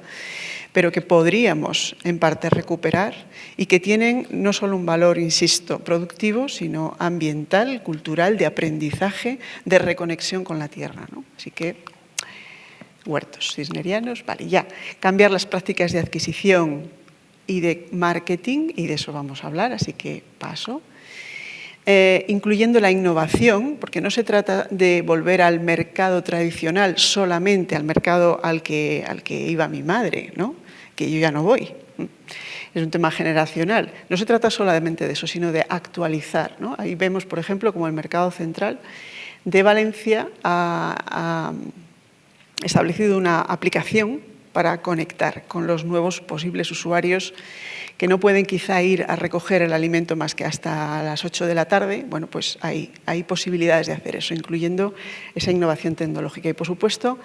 pero que podríamos en parte recuperar y que tienen no solo un valor, insisto, productivo, sino ambiental, cultural, de aprendizaje, de reconexión con la tierra, ¿no? Así que huertos cisnerianos, vale, ya. Cambiar las prácticas de adquisición y de marketing, y de eso vamos a hablar, así que paso. Incluyendo la innovación, porque no se trata de volver al mercado tradicional, solamente al mercado al que iba mi madre, ¿no? Que yo ya no voy. Es un tema generacional. No se trata solamente de eso, sino de actualizar, ¿no? Ahí vemos, por ejemplo, como el Mercado Central de Valencia ha establecido una aplicación para conectar con los nuevos posibles usuarios que no pueden quizá ir a recoger el alimento más que hasta las 8 de la tarde. Bueno, pues hay posibilidades de hacer eso, incluyendo esa innovación tecnológica. Y, por supuesto,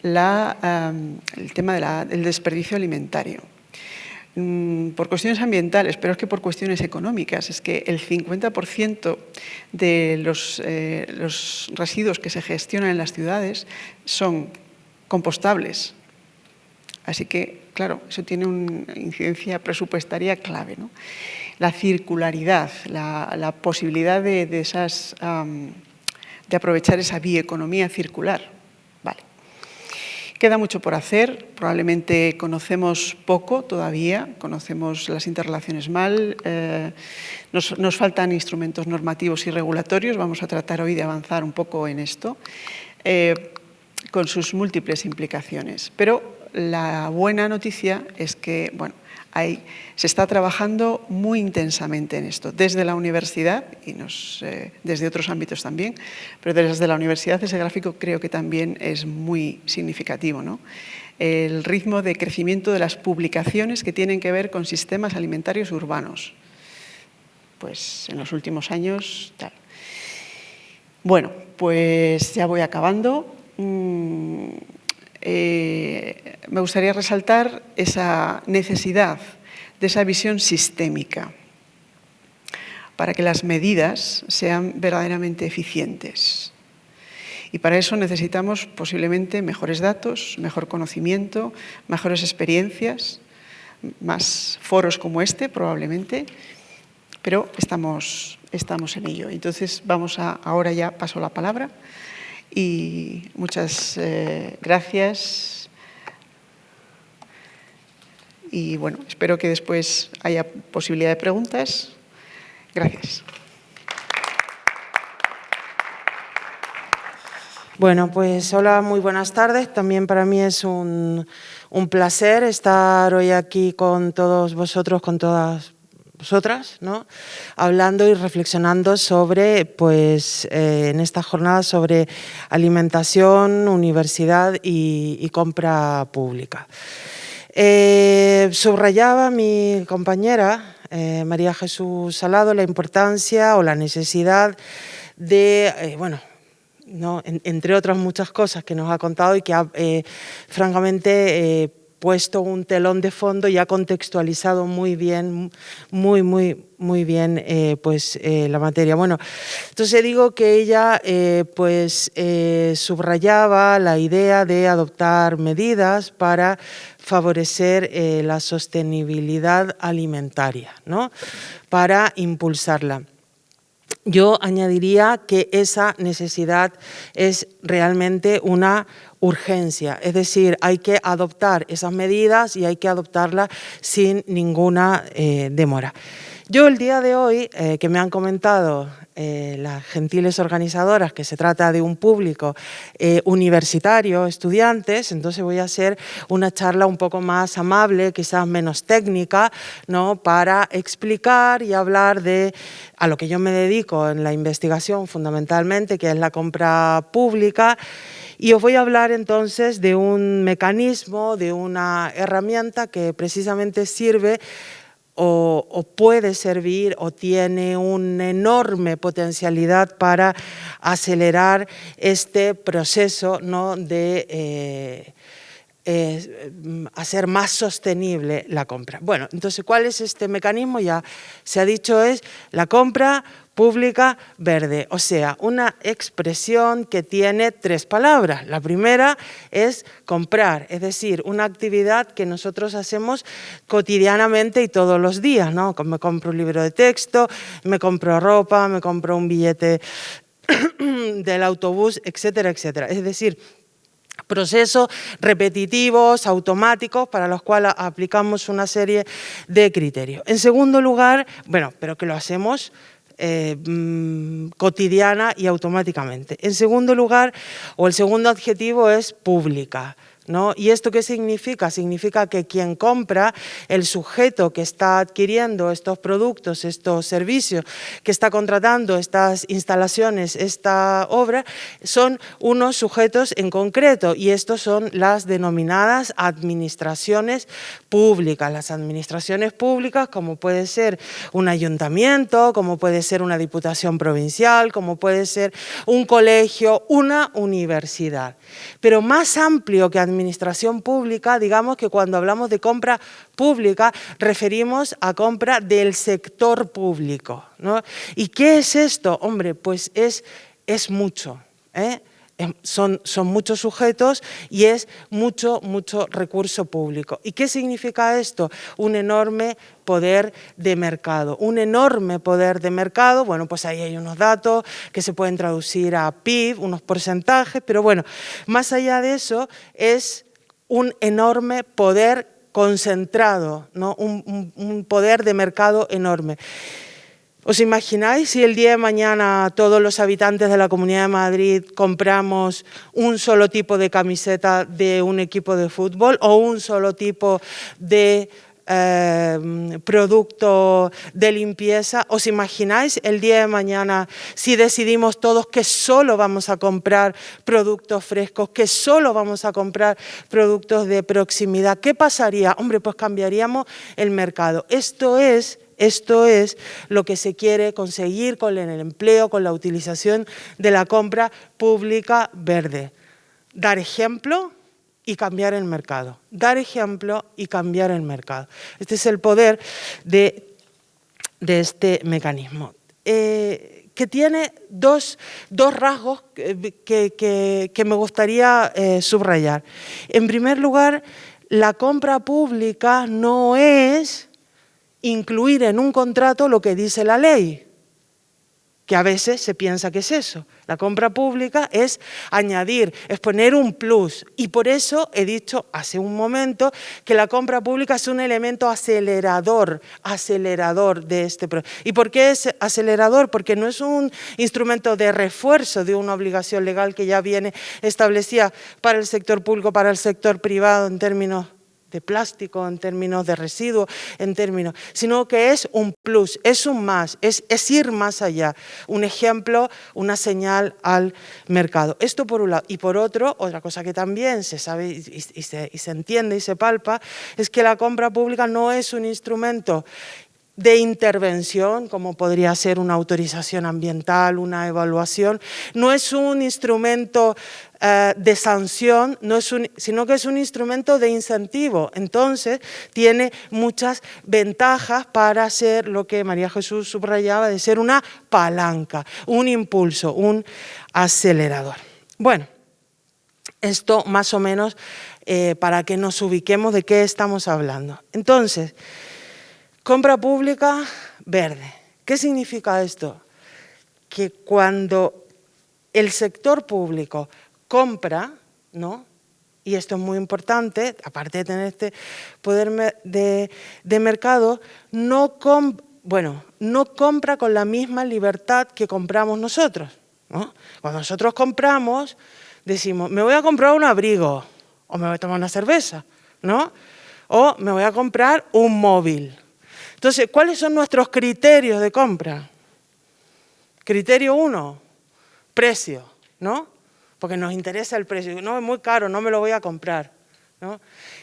el tema del desperdicio alimentario. Por cuestiones ambientales, pero es que por cuestiones económicas. Es que el 50% de los residuos que se gestionan en las ciudades son compostables. Así que, claro, eso tiene una incidencia presupuestaria clave, ¿no? La circularidad, la posibilidad de aprovechar esa bioeconomía circular. Vale. Queda mucho por hacer, probablemente conocemos poco todavía, conocemos las interrelaciones mal, nos faltan instrumentos normativos y regulatorios, vamos a tratar hoy de avanzar un poco en esto, con sus múltiples implicaciones. Pero la buena noticia es que, bueno, se está trabajando muy intensamente en esto, desde la universidad y desde otros ámbitos también, pero desde la universidad ese gráfico creo que también es muy significativo, ¿no? El ritmo de crecimiento de las publicaciones que tienen que ver con sistemas alimentarios urbanos. Pues en los últimos años, tal. Bueno, pues ya voy acabando. Me gustaría resaltar esa necesidad de esa visión sistémica para que las medidas sean verdaderamente eficientes. Y para eso necesitamos posiblemente mejores datos, mejor conocimiento, mejores experiencias, más foros como este probablemente, pero estamos en ello. Entonces ahora ya paso la palabra. Y muchas gracias. Y bueno, espero que después haya posibilidad de preguntas. Gracias. Bueno, pues hola, muy buenas tardes. También para mí es un placer estar hoy aquí con todos vosotros, con todas vosotras, ¿no? Hablando y reflexionando sobre, pues, en esta jornada sobre alimentación, universidad y compra pública. Subrayaba mi compañera, María Jesús Salado, la importancia o la necesidad de, ¿no? Entre otras muchas cosas que nos ha contado y que ha, francamente, puesto un telón de fondo y ha contextualizado muy bien, muy bien la materia. Bueno, entonces digo que ella subrayaba la idea de adoptar medidas para favorecer la sostenibilidad alimentaria, ¿no? Para impulsarla. Yo añadiría que esa necesidad es realmente una urgencia, es decir, hay que adoptar esas medidas y hay que adoptarlas sin ninguna demora. Yo el día de hoy, que me han comentado las gentiles organizadoras que se trata de un público universitario, estudiantes, entonces voy a hacer una charla un poco más amable, quizás menos técnica, ¿no? Para explicar y hablar de a lo que yo me dedico en la investigación fundamentalmente, que es la compra pública. Y os voy a hablar entonces de un mecanismo, de una herramienta que precisamente sirve o puede servir o tiene una enorme potencialidad para acelerar este proceso, ¿no? De hacer más sostenible la compra. Bueno, entonces, ¿cuál es este mecanismo? Ya se ha dicho, es la compra pública verde, o sea, una expresión que tiene 3 palabras. La primera es comprar, es decir, una actividad que nosotros hacemos cotidianamente y todos los días, ¿no? Me compro un libro de texto, me compro ropa, me compro un billete del autobús, etcétera, etcétera. Es decir, procesos repetitivos, automáticos, para los cuales aplicamos una serie de criterios. En segundo lugar, bueno, pero que lo hacemos cotidiana y automáticamente. En segundo lugar, o el segundo adjetivo es pública, ¿no? ¿Y esto qué significa? Significa que quien compra, el sujeto que está adquiriendo estos productos, estos servicios, que está contratando estas instalaciones, esta obra, son unos sujetos en concreto y estos son las denominadas administraciones públicas. Las administraciones públicas, como puede ser un ayuntamiento, como puede ser una diputación provincial, como puede ser un colegio, una universidad. Pero más amplio que administración pública, digamos que cuando hablamos de compra pública referimos a compra del sector público, ¿no? ¿Y qué es esto? Hombre, pues es mucho, ¿eh? Son muchos sujetos y es mucho recurso público. ¿Y qué significa esto? Un enorme poder de mercado. Un enorme poder de mercado, bueno, pues ahí hay unos datos que se pueden traducir a PIB, unos porcentajes, pero bueno, más allá de eso es un enorme poder concentrado, ¿no? Un poder de mercado enorme. ¿Os imagináis si el día de mañana todos los habitantes de la Comunidad de Madrid compramos un solo tipo de camiseta de un equipo de fútbol o un solo tipo de producto de limpieza? ¿Os imagináis el día de mañana si decidimos todos que solo vamos a comprar productos frescos, que solo vamos a comprar productos de proximidad? ¿Qué pasaría? Hombre, pues cambiaríamos el mercado. Esto es lo que se quiere conseguir con el empleo, con la utilización de la compra pública verde. Dar ejemplo y cambiar el mercado. Dar ejemplo y cambiar el mercado. Este es el poder de este mecanismo. Que tiene dos rasgos que me gustaría subrayar. En primer lugar, la compra pública no es incluir en un contrato lo que dice la ley, que a veces se piensa que es eso. La compra pública es añadir, es poner un plus. Y por eso he dicho hace un momento que la compra pública es un elemento acelerador de este proceso. ¿Y por qué es acelerador? Porque no es un instrumento de refuerzo de una obligación legal que ya viene establecida para el sector público, para el sector privado en términos de plástico, en términos de residuos, sino que es un plus, es un más, es ir más allá. Un ejemplo, una señal al mercado. Esto por un lado. Y por otro, otra cosa que también se sabe y se entiende y se palpa, es que la compra pública no es un instrumento de intervención, como podría ser una autorización ambiental, una evaluación, no es un instrumento de sanción, sino que es un instrumento de incentivo. Entonces, tiene muchas ventajas para ser lo que María Jesús subrayaba, de ser una palanca, un impulso, un acelerador. Bueno, esto más o menos para que nos ubiquemos de qué estamos hablando. Entonces, compra pública verde. ¿Qué significa esto? Que cuando el sector público compra, ¿no? Y esto es muy importante, aparte de tener este poder de mercado, no compra con la misma libertad que compramos nosotros, ¿no? Cuando nosotros compramos, decimos, me voy a comprar un abrigo, o me voy a tomar una cerveza, ¿no? O me voy a comprar un móvil. Entonces, ¿cuáles son nuestros criterios de compra? Criterio 1, precio, ¿no? Porque nos interesa el precio. No, es muy caro, no me lo voy a comprar, ¿no?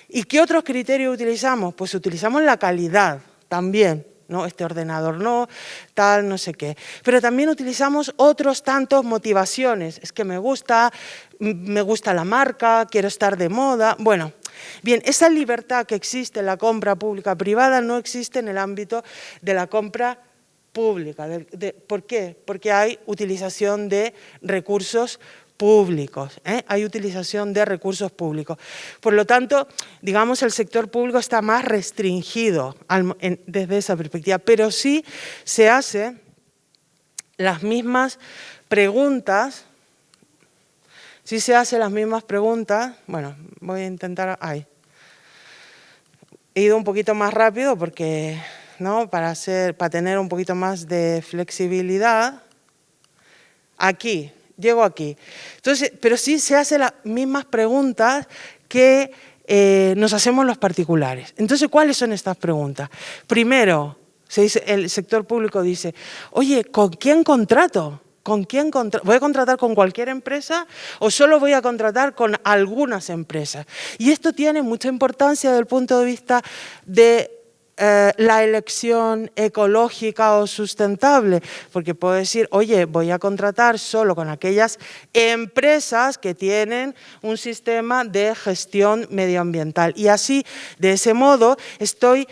¿Y qué otros criterios utilizamos? Pues utilizamos la calidad también, ¿no? Este ordenador no, tal, no sé qué. Pero también utilizamos otros tantos motivaciones. Es que me gusta la marca, quiero estar de moda. Bueno, bien, esa libertad que existe en la compra pública privada no existe en el ámbito de la compra pública. ¿Por qué? Porque hay utilización de recursos públicos, hay utilización de recursos públicos. Por lo tanto, digamos, el sector público está más restringido desde esa perspectiva, pero sí se hacen las mismas preguntas. Bueno, voy a intentar, he ido un poquito más rápido porque, ¿no? Para tener un poquito más de flexibilidad. Llego aquí. Entonces, pero sí se hacen las mismas preguntas que nos hacemos los particulares. Entonces, ¿cuáles son estas preguntas? Primero, el sector público dice, oye, ¿con quién contrato? ¿Voy a contratar con cualquier empresa o solo voy a contratar con algunas empresas? Y esto tiene mucha importancia desde el punto de vista de la elección ecológica o sustentable, porque puedo decir, oye, voy a contratar solo con aquellas empresas que tienen un sistema de gestión medioambiental. Y así, de ese modo, estoy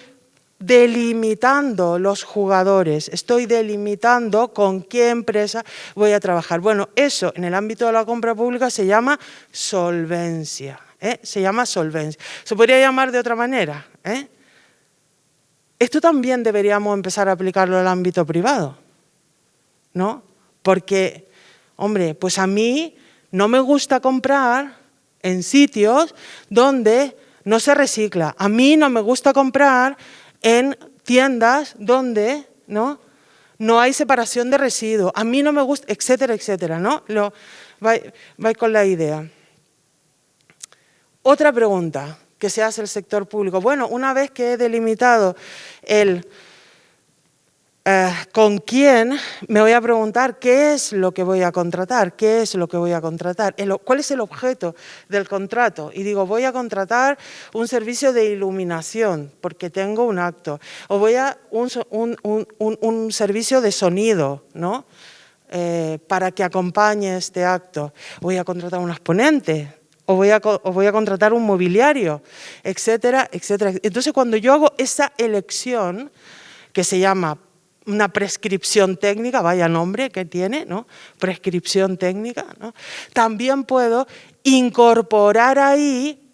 delimitando los jugadores, estoy delimitando con qué empresa voy a trabajar. Bueno, eso en el ámbito de la compra pública se llama solvencia, se llama solvencia. Se podría llamar de otra manera, Esto también deberíamos empezar a aplicarlo al ámbito privado, ¿no? Porque, hombre, pues a mí no me gusta comprar en sitios donde no se recicla. A mí no me gusta comprar en tiendas donde no no hay separación de residuos, a mí no me gusta, etcétera, etcétera, ¿no? Va con la idea. Otra pregunta que se hace el sector público. Bueno, una vez que he delimitado el con quién, me voy a preguntar qué es lo que voy a contratar, qué es lo que voy a contratar, cuál es el objeto del contrato. Y digo, voy a contratar un servicio de iluminación porque tengo un acto, o voy a un servicio de sonido, ¿no? Para que acompañe este acto. Voy a contratar un exponente, o voy a contratar un mobiliario, etcétera, etcétera. Entonces, cuando yo hago esa elección, que se llama una prescripción técnica, vaya nombre que tiene, ¿no? Prescripción técnica, ¿no? También puedo incorporar ahí,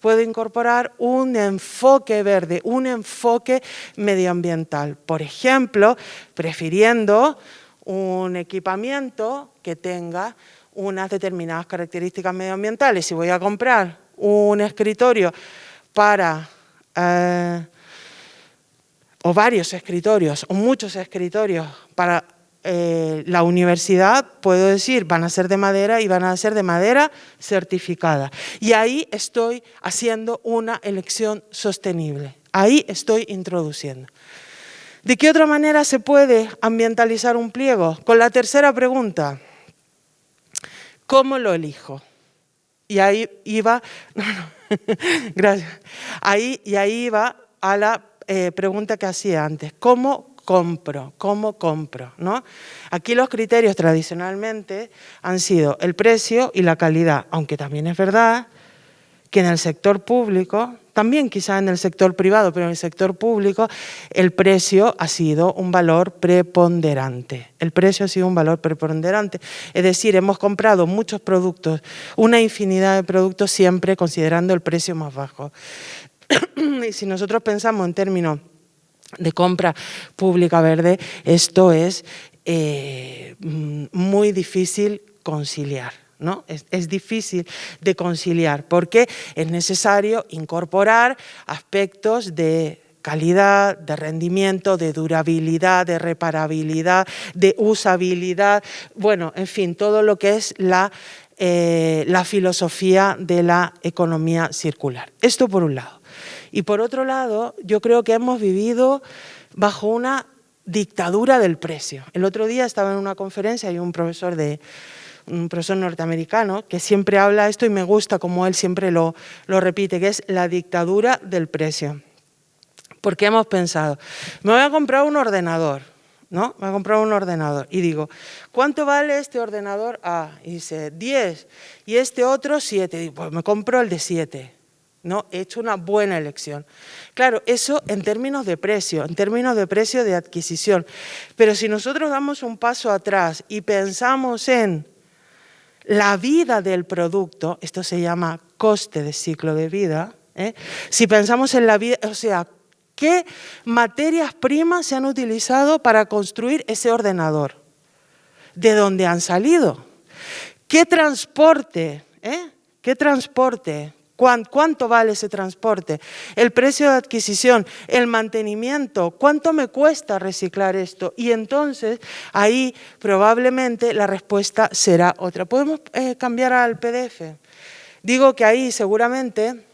puedo incorporar un enfoque verde, un enfoque medioambiental. Por ejemplo, prefiriendo un equipamiento que tenga unas determinadas características medioambientales. Si voy a comprar un escritorio para... o varios escritorios, o muchos escritorios para la universidad, puedo decir, van a ser de madera y van a ser de madera certificada. Y ahí estoy haciendo una elección sostenible. Ahí estoy introduciendo. ¿De qué otra manera se puede ambientalizar un pliego? Con la tercera pregunta, ¿cómo lo elijo? Y ahí iba, gracias, ahí iba a la pregunta que hacía antes, ¿cómo compro? ¿Cómo compro? ¿No? Aquí los criterios tradicionalmente han sido el precio y la calidad, aunque también es verdad que en el sector público, también quizá en el sector privado, pero en el sector público el precio ha sido un valor preponderante. El precio ha sido un valor preponderante. Es decir, hemos comprado muchos productos, una infinidad de productos siempre considerando el precio más bajo. Y si nosotros pensamos en términos de compra pública verde, esto es muy difícil conciliar, ¿no? Es difícil de conciliar porque es necesario incorporar aspectos de calidad, de rendimiento, de durabilidad, de reparabilidad, de usabilidad, bueno, en fin, todo lo que es la filosofía de la economía circular. Esto por un lado. Y por otro lado, yo creo que hemos vivido bajo una dictadura del precio. El otro día estaba en una conferencia y un profesor norteamericano que siempre habla esto y me gusta como él siempre lo repite, que es la dictadura del precio. Porque hemos pensado, me voy a comprar un ordenador, ¿no? Me voy a comprar un ordenador y digo, ¿cuánto vale este ordenador A? Y dice, 10, y este otro 7. Digo, pues me compro el de 7. ¿No? He hecho una buena elección. Claro, eso en términos de precio de adquisición. Pero si nosotros damos un paso atrás y pensamos en la vida del producto, esto se llama coste de ciclo de vida, si pensamos en la vida, o sea, ¿qué materias primas se han utilizado para construir ese ordenador? ¿De dónde han salido? ¿Qué transporte? ¿Qué transporte? ¿Cuánto vale ese transporte? El precio de adquisición, el mantenimiento, ¿cuánto me cuesta reciclar esto? Y entonces ahí probablemente la respuesta será otra. ¿Podemos cambiar al PDF? Digo que ahí seguramente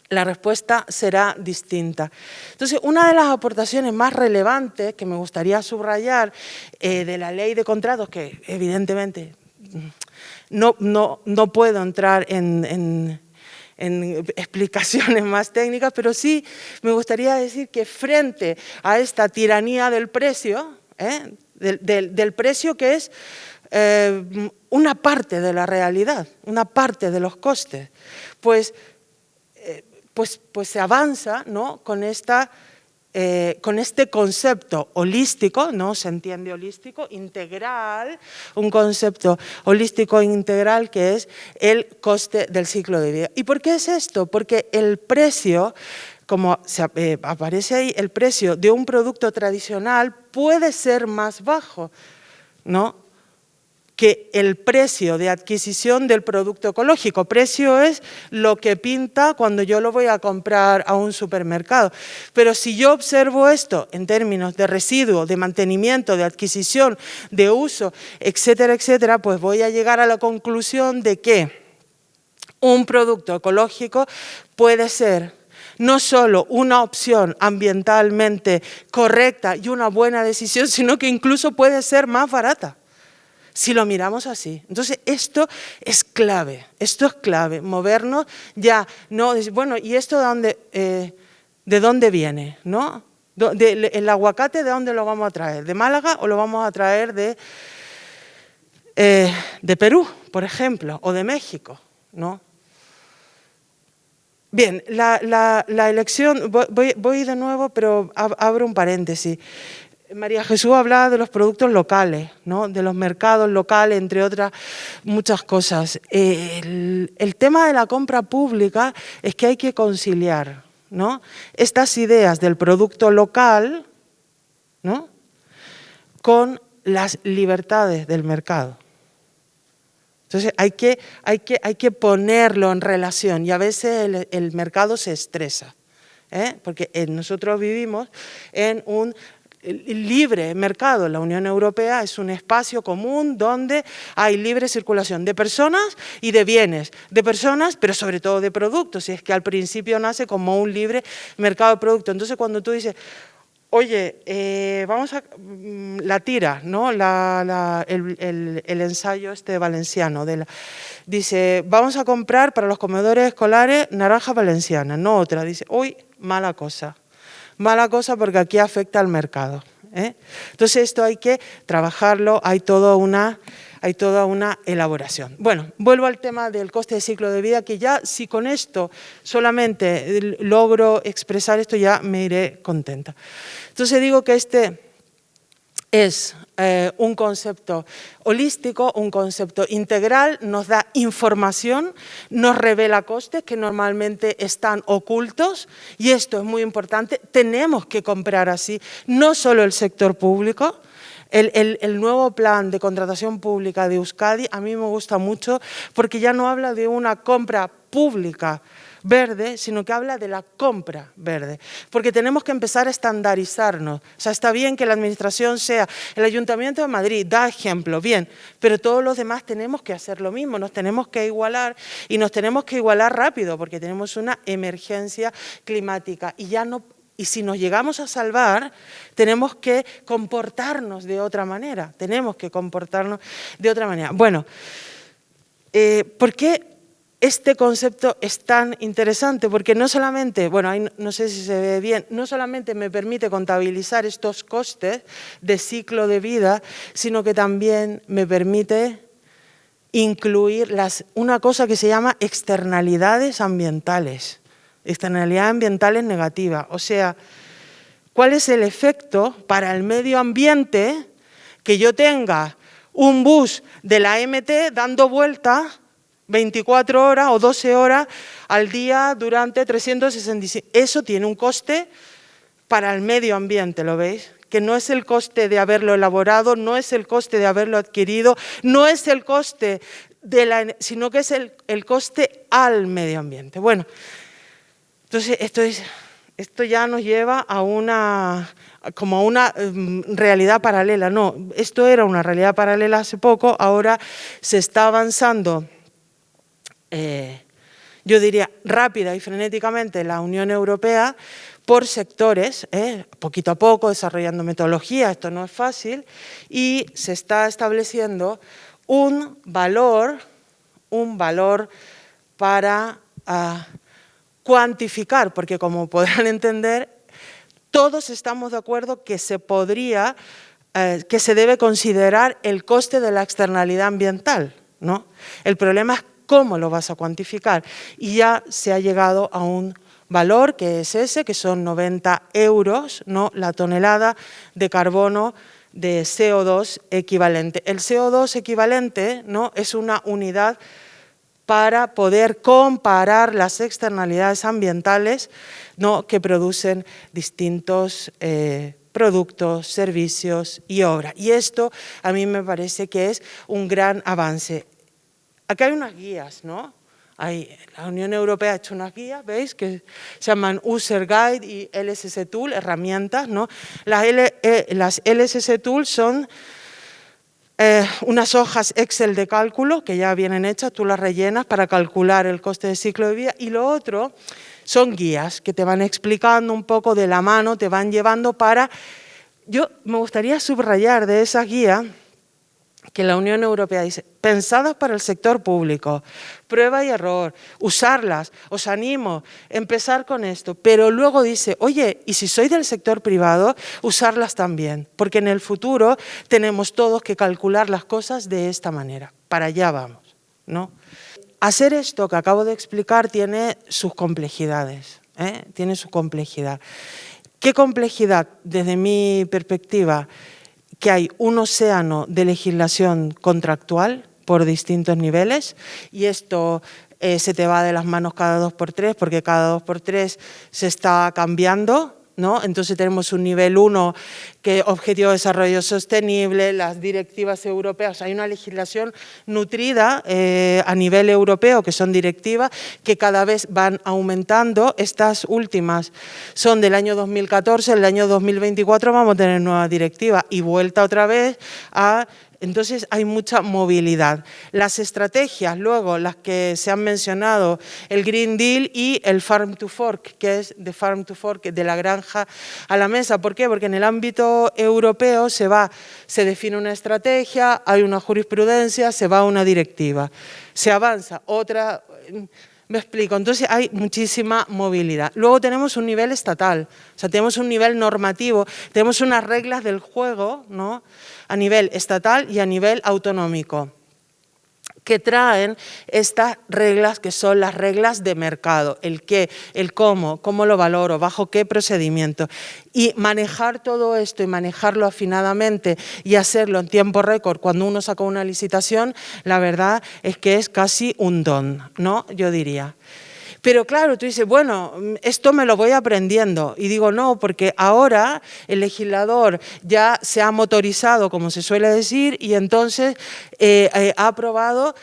la respuesta será distinta. Entonces, una de las aportaciones más relevantes que me gustaría subrayar de la ley de contratos, que evidentemente no puedo entrar en explicaciones más técnicas, pero sí me gustaría decir que frente a esta tiranía del precio, del precio que es una parte de la realidad, una parte de los costes, pues se avanza, ¿no? con este concepto holístico, ¿no? Se entiende holístico, integral, un concepto holístico integral que es el coste del ciclo de vida. ¿Y por qué es esto? Porque el precio, como aparece ahí, el precio de un producto tradicional puede ser más bajo, ¿no? que el precio de adquisición del producto ecológico. Precio es lo que pinta cuando yo lo voy a comprar a un supermercado. Pero si yo observo esto en términos de residuo, de mantenimiento, de adquisición, de uso, etcétera, etcétera, pues voy a llegar a la conclusión de que un producto ecológico puede ser no solo una opción ambientalmente correcta y una buena decisión, sino que incluso puede ser más barata, si lo miramos así. Entonces, esto es clave, movernos ya, no, bueno, ¿y esto de dónde viene? ¿No? ¿El aguacate de dónde lo vamos a traer? ¿De Málaga o lo vamos a traer de Perú, por ejemplo, o de México? ¿No? Bien, la elección, voy de nuevo, pero abro un paréntesis. María Jesús hablaba de los productos locales, ¿no? De los mercados locales, entre otras muchas cosas. El tema de la compra pública es que hay que conciliar, ¿no? Estas ideas del producto local, ¿no? Con las libertades del mercado. Entonces hay que ponerlo en relación y a veces el mercado se estresa, porque nosotros vivimos en un libre mercado. La Unión Europea es un espacio común donde hay libre circulación de personas y de bienes, de personas, pero sobre todo de productos, y es que al principio nace como un libre mercado de productos. Entonces cuando tú dices, oye, vamos a la tira, ¿no? El ensayo valenciano, dice, vamos a comprar para los comedores escolares naranja valenciana, no otra, dice, uy, mala cosa porque aquí afecta al mercado, ¿eh? Entonces esto hay que trabajarlo, hay toda una elaboración. Bueno, vuelvo al tema del coste de ciclo de vida, que ya si con esto solamente logro expresar esto ya me iré contenta. Entonces digo que este es un concepto holístico, un concepto integral, nos da información, nos revela costes que normalmente están ocultos y esto es muy importante, tenemos que comprar así, no solo el sector público. El nuevo plan de contratación pública de Euskadi a mí me gusta mucho porque ya no habla de una compra pública verde, sino que habla de la compra verde, porque tenemos que empezar a estandarizarnos. O sea, está bien que la administración sea el Ayuntamiento de Madrid, da ejemplo, bien, pero todos los demás tenemos que hacer lo mismo, nos tenemos que igualar y nos tenemos que igualar rápido porque tenemos una emergencia climática y si nos llegamos a salvar, tenemos que comportarnos de otra manera, Bueno, ¿por qué este concepto es tan interesante? Porque no solamente, bueno, ahí no sé si se ve bien, no solamente me permite contabilizar estos costes de ciclo de vida, sino que también me permite incluir una cosa que se llama externalidades ambientales. Externalidades ambientales negativas, o sea, ¿cuál es el efecto para el medio ambiente que yo tenga un bus de la MT dando vueltas 24 horas o 12 horas al día durante 365? Eso tiene un coste para el medio ambiente, ¿lo veis? Que no es el coste de haberlo elaborado, no es el coste de haberlo adquirido, no es el coste sino que es el coste al medio ambiente. Bueno, entonces esto ya nos lleva a una realidad paralela. No, esto era una realidad paralela hace poco, ahora se está avanzando, yo diría rápida y frenéticamente, la Unión Europea por sectores, poquito a poco desarrollando metodología, esto no es fácil, y se está estableciendo un valor para cuantificar, porque como podrán entender, todos estamos de acuerdo que se debe considerar el coste de la externalidad ambiental, ¿no? El problema es cómo lo vas a cuantificar y ya se ha llegado a un valor que es ese, que son 90 euros, ¿no? La tonelada de carbono de CO2 equivalente. El CO2 equivalente, ¿no? Es una unidad para poder comparar las externalidades ambientales, ¿no? Que producen distintos productos, servicios y obras. Y esto a mí me parece que es un gran avance. Acá hay unas guías, ¿no? La Unión Europea ha hecho unas guías, ¿veis? Que se llaman User Guide y LSS Tool, herramientas, ¿no? Las LSS Tool son unas hojas Excel de cálculo que ya vienen hechas, tú las rellenas para calcular el coste de ciclo de vida, y lo otro son guías que te van explicando un poco de la mano, te van llevando para... Yo me gustaría subrayar de esas guías que la Unión Europea dice, pensadas para el sector público, prueba y error, usarlas, os animo a empezar con esto, pero luego dice, oye, y si sois del sector privado, usarlas también, porque en el futuro tenemos todos que calcular las cosas de esta manera, para allá vamos, ¿no? Hacer esto que acabo de explicar tiene sus complejidades, tiene su complejidad. ¿Qué complejidad, desde mi perspectiva? Que hay un océano de legislación contractual por distintos niveles y esto se te va de las manos cada 2x3 porque cada 2x3 se está cambiando, ¿no? Entonces tenemos un nivel 1 que Objetivo de Desarrollo Sostenible, las directivas europeas, hay una legislación nutrida a nivel europeo que son directivas que cada vez van aumentando. Estas últimas son del año 2014, el año 2024 vamos a tener nueva directiva y vuelta otra vez a... Entonces hay mucha movilidad. Las estrategias, luego, las que se han mencionado, el Green Deal y el Farm to Fork, que es de Farm to Fork, de la granja a la mesa. ¿Por qué? Porque en el ámbito europeo se define una estrategia, hay una jurisprudencia, se va a una directiva, se avanza, otra... Me explico, entonces hay muchísima movilidad. Luego tenemos un nivel estatal, o sea, tenemos un nivel normativo, tenemos unas reglas del juego, ¿no? A nivel estatal y a nivel autonómico, que traen estas reglas que son las reglas de mercado, el qué, el cómo lo valoro, bajo qué procedimiento. Y manejar todo esto y manejarlo afinadamente y hacerlo en tiempo récord cuando uno saca una licitación, la verdad es que es casi un don, ¿no? Yo diría. Pero claro, tú dices, bueno, esto me lo voy aprendiendo. Y digo, no, porque ahora el legislador ya se ha motorizado, como se suele decir, y entonces ha aprobado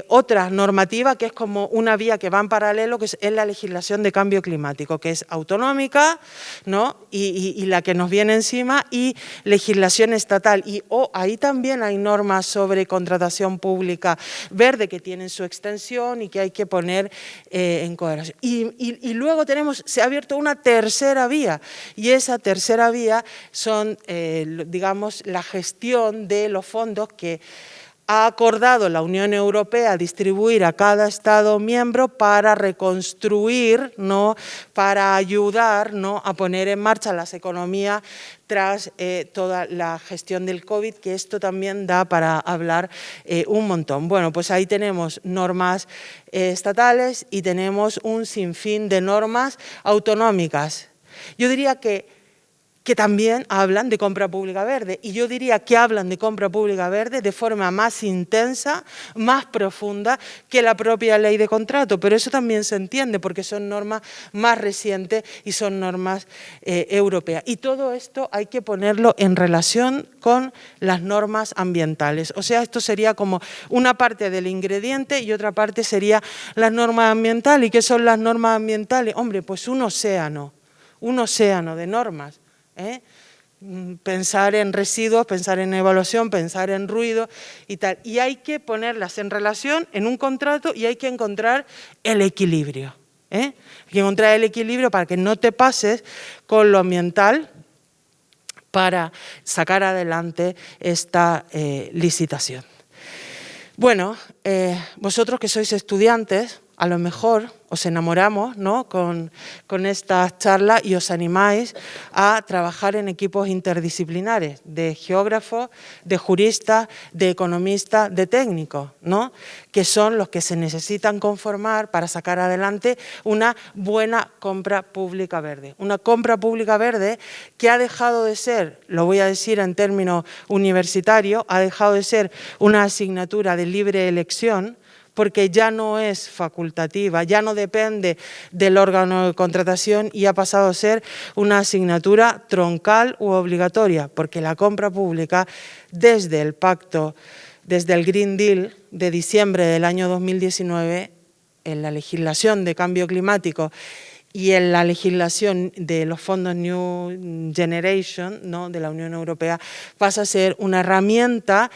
otra normativa que es como una vía que va en paralelo, que es la legislación de cambio climático, que es autonómica, ¿no? y la que nos viene encima, y legislación estatal. Y ahí también hay normas sobre contratación pública verde que tienen su extensión y que hay que poner en coordinación. Y luego se ha abierto una tercera vía, y esa tercera vía son, digamos, la gestión de los fondos que ha acordado la Unión Europea distribuir a cada Estado miembro para reconstruir, ¿no? Para ayudar, ¿no? A poner en marcha las economías tras toda la gestión del COVID, que esto también da para hablar un montón. Bueno, pues ahí tenemos normas estatales y tenemos un sinfín de normas autonómicas. Yo diría que también hablan de compra pública verde, y yo diría que hablan de compra pública verde de forma más intensa, más profunda que la propia ley de contrato, pero eso también se entiende porque son normas más recientes y son normas europeas. Y todo esto hay que ponerlo en relación con las normas ambientales, o sea, esto sería como una parte del ingrediente y otra parte sería las normas ambientales. ¿Y qué son las normas ambientales? Hombre, pues un océano de normas. Pensar en residuos, pensar en evaluación, pensar en ruido y tal. Y hay que ponerlas en relación en un contrato y hay que encontrar el equilibrio. Hay que encontrar el equilibrio para que no te pases con lo ambiental para sacar adelante esta licitación. Bueno, vosotros que sois estudiantes, a lo mejor os enamoramos, ¿no? con estas charlas y os animáis a trabajar en equipos interdisciplinares de geógrafos, de juristas, de economistas, de técnicos, ¿no? Que son los que se necesitan conformar para sacar adelante una buena compra pública verde. Una compra pública verde que ha dejado de ser, lo voy a decir en términos universitarios, ha dejado de ser una asignatura de libre elección porque ya no es facultativa, ya no depende del órgano de contratación y ha pasado a ser una asignatura troncal u obligatoria, porque la compra pública desde el pacto, desde el Green Deal de diciembre del año 2019, en la legislación de cambio climático y en la legislación de los fondos New Generation, ¿no?, de la Unión Europea, pasa a ser una herramienta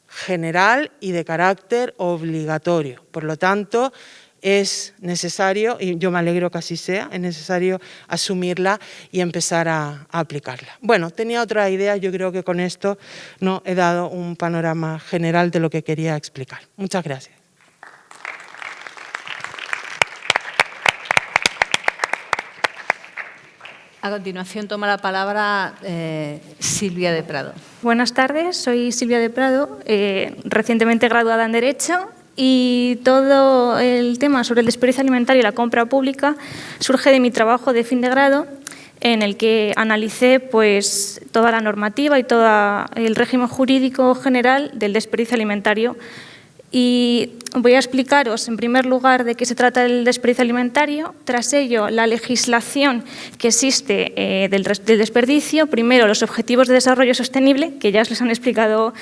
general y de carácter obligatorio. Por lo tanto, es necesario, y yo me alegro que así sea, es necesario asumirla y empezar a aplicarla. Bueno, tenía otra idea, yo creo que con esto no he dado un panorama general de lo que quería explicar. Muchas gracias. A continuación toma la palabra Silvia de Prado. Buenas tardes, soy Silvia de Prado, recientemente graduada en Derecho, y todo el tema sobre el desperdicio alimentario y la compra pública surge de mi trabajo de fin de grado, en el que analicé pues, toda la normativa y todo el régimen jurídico general del desperdicio alimentario. Y voy a explicaros, en primer lugar, de qué se trata el desperdicio alimentario. Tras ello, la legislación que existe del desperdicio. Primero, los objetivos de desarrollo sostenible, que ya os les han explicado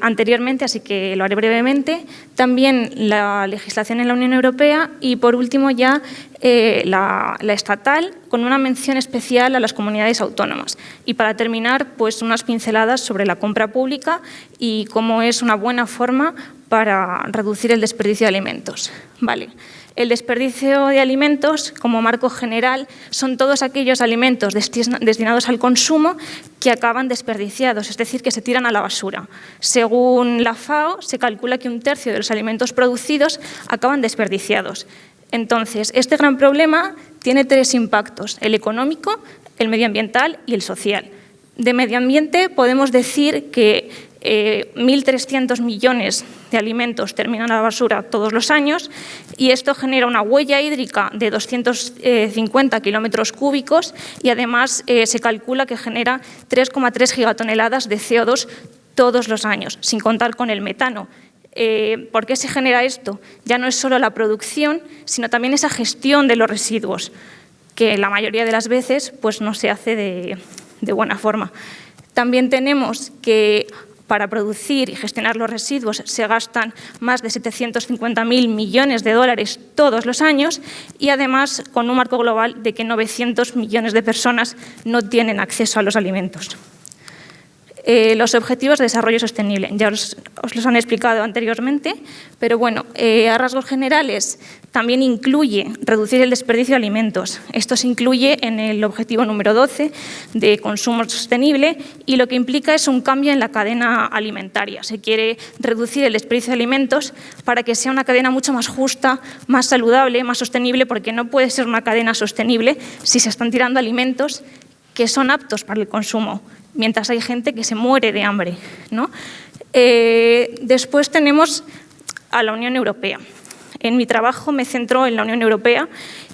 anteriormente, así que lo haré brevemente. También la legislación en la Unión Europea y, por último, ya la estatal, con una mención especial a las comunidades autónomas. Y para terminar, pues unas pinceladas sobre la compra pública y cómo es una buena forma para reducir el desperdicio de alimentos. Vale. El desperdicio de alimentos, como marco general, son todos aquellos alimentos destinados al consumo que acaban desperdiciados, es decir, que se tiran a la basura. Según la FAO, se calcula que 1/3 de los alimentos producidos acaban desperdiciados. Entonces, este gran problema tiene 3 impactos: el económico, el medioambiental y el social. De medio ambiente podemos decir que 1.300 millones de alimentos terminan a la basura todos los años, y esto genera una huella hídrica de 250 kilómetros cúbicos, y además se calcula que genera 3,3 gigatoneladas de CO2 todos los años, sin contar con el metano. ¿Por qué se genera esto? Ya no es solo la producción, sino también esa gestión de los residuos, que la mayoría de las veces pues, no se hace de buena forma. También tenemos que para producir y gestionar los residuos se gastan más de 750.000 millones de dólares todos los años, y además con un marco global de que 900 millones de personas no tienen acceso a los alimentos. Los objetivos de desarrollo sostenible, ya os los han explicado anteriormente, pero bueno, a rasgos generales también incluye reducir el desperdicio de alimentos. Esto se incluye en el objetivo número 12 de consumo sostenible, y lo que implica es un cambio en la cadena alimentaria. Se quiere reducir el desperdicio de alimentos para que sea una cadena mucho más justa, más saludable, más sostenible, porque no puede ser una cadena sostenible si se están tirando alimentos que son aptos para el consumo, mientras hay gente que se muere de hambre, ¿no? Después tenemos a la Unión Europea. En mi trabajo me centro en la Unión Europea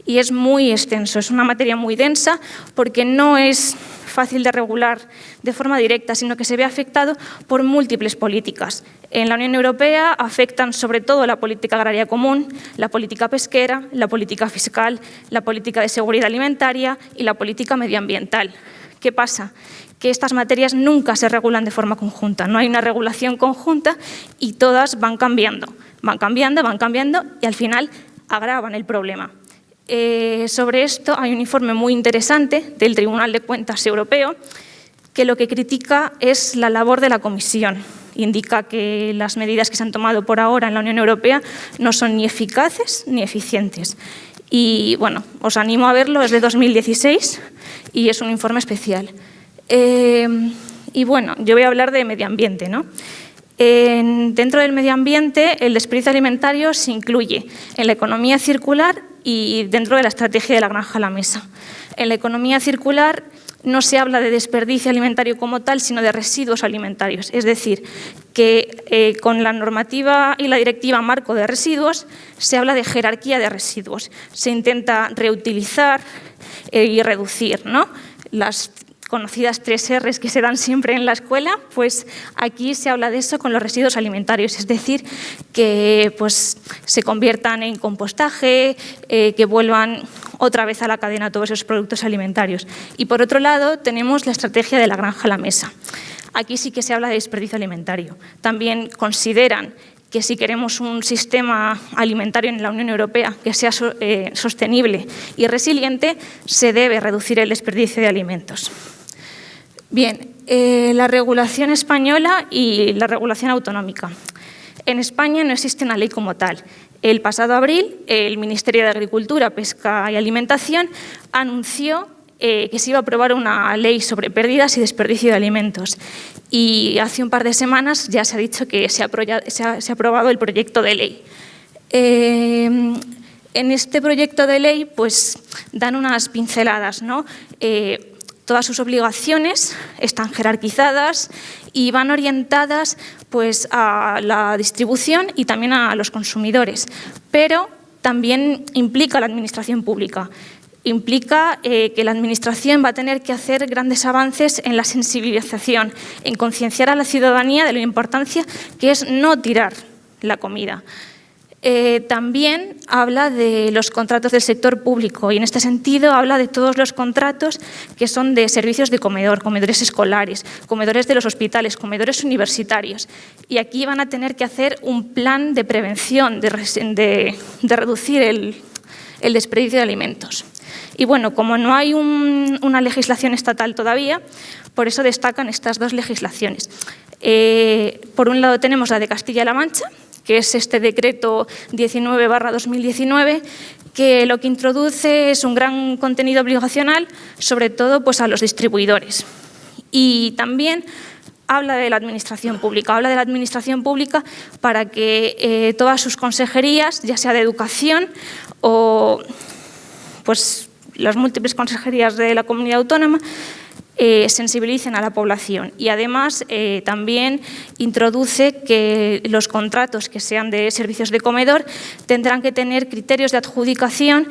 y es muy extenso, es una materia muy densa porque no es fácil de regular de forma directa, sino que se ve afectado por múltiples políticas. En la Unión Europea afectan sobre todo la política agraria común, la política pesquera, la política fiscal, la política de seguridad alimentaria y la política medioambiental. ¿Qué pasa? Que estas materias nunca se regulan de forma conjunta, no hay una regulación conjunta y todas van cambiando y al final agravan el problema. Sobre esto hay un informe muy interesante del Tribunal de Cuentas Europeo que lo que critica es la labor de la Comisión. Indica que las medidas que se han tomado por ahora en la Unión Europea no son ni eficaces ni eficientes. Y bueno, os animo a verlo, es de 2016 y es un informe especial. Y bueno, yo voy a hablar de medio ambiente, ¿no? Dentro del medio ambiente, el desperdicio alimentario se incluye en la economía circular y dentro de la estrategia de la granja a la mesa. En la economía circular no se habla de desperdicio alimentario como tal, sino de residuos alimentarios. Es decir, que con la normativa y la directiva marco de residuos se habla de jerarquía de residuos. Se intenta reutilizar y reducir, ¿no?, las conocidas 3 R's que se dan siempre en la escuela, pues aquí se habla de eso con los residuos alimentarios, es decir, que pues, se conviertan en compostaje, que vuelvan otra vez a la cadena todos esos productos alimentarios. Y por otro lado, tenemos la estrategia de la granja a la mesa. Aquí sí que se habla de desperdicio alimentario. También consideran que si queremos un sistema alimentario en la Unión Europea que sea sostenible y resiliente, se debe reducir el desperdicio de alimentos. Bien, la regulación española y la regulación autonómica. En España no existe una ley como tal. El pasado abril, el Ministerio de Agricultura, Pesca y Alimentación anunció que se iba a aprobar una ley sobre pérdidas y desperdicio de alimentos. Y hace un par de semanas ya se ha dicho que se ha aprobado el proyecto de ley. En este proyecto de ley pues, dan unas pinceladas, ¿no? Todas sus obligaciones están jerarquizadas y van orientadas pues, a la distribución y también a los consumidores, pero también implica la administración pública. Implica que la Administración va a tener que hacer grandes avances en la sensibilización, en concienciar a la ciudadanía de la importancia que es no tirar la comida. También habla de los contratos del sector público y en este sentido habla de todos los contratos que son de servicios de comedor, comedores escolares, comedores de los hospitales, comedores universitarios. Y aquí van a tener que hacer un plan de prevención, de reducir el desperdicio de alimentos. Y bueno, como no hay una legislación estatal todavía, por eso destacan estas 2 legislaciones. Por un lado tenemos la de Castilla-La Mancha, que es este decreto 19/2019, que lo que introduce es un gran contenido obligacional, sobre todo pues, a los distribuidores. Y también habla de la administración pública, para que todas sus consejerías, ya sea de educación o pues, las múltiples consejerías de la comunidad autónoma, sensibilicen a la población. Y además también introduce que los contratos que sean de servicios de comedor tendrán que tener criterios de adjudicación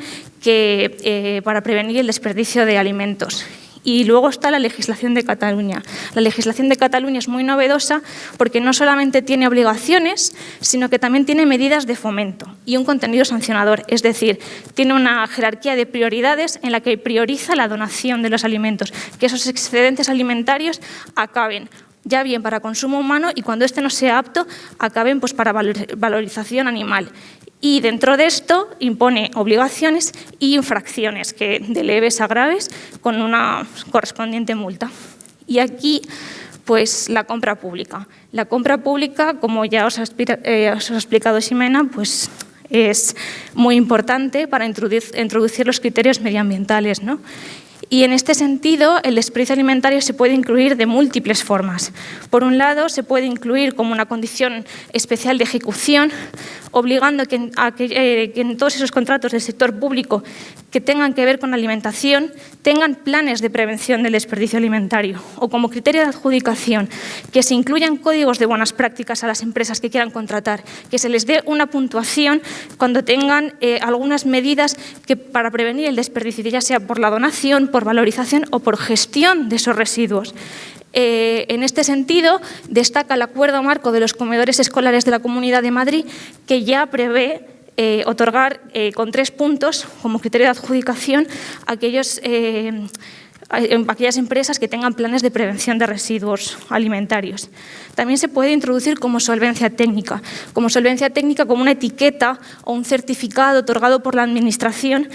para prevenir el desperdicio de alimentos. Y luego está la legislación de Cataluña. La legislación de Cataluña es muy novedosa porque no solamente tiene obligaciones, sino que también tiene medidas de fomento y un contenido sancionador. Es decir, tiene una jerarquía de prioridades en la que prioriza la donación de los alimentos, que esos excedentes alimentarios acaben ya bien para consumo humano y cuando este no sea apto, acaben pues, para valorización animal. Y dentro de esto impone obligaciones y infracciones de leves a graves con una correspondiente multa. Y aquí, pues la compra pública. La compra pública, como ya os ha explicado Ximena, pues es muy importante para introducir los criterios medioambientales, ¿no? Y en este sentido, el desperdicio alimentario se puede incluir de múltiples formas. Por un lado, se puede incluir como una condición especial de ejecución, obligando a que en todos esos contratos del sector público que tengan que ver con alimentación tengan planes de prevención del desperdicio alimentario o como criterio de adjudicación, que se incluyan códigos de buenas prácticas a las empresas que quieran contratar, que se les dé una puntuación cuando tengan algunas medidas para prevenir el desperdicio, ya sea por la donación, por valorización o por gestión de esos residuos. En este sentido, destaca el Acuerdo Marco de los Comedores Escolares de la Comunidad de Madrid, que ya prevé otorgar con 3 puntos como criterio de adjudicación a aquellas empresas que tengan planes de prevención de residuos alimentarios. También se puede introducir como solvencia técnica como una etiqueta o un certificado otorgado por la Administración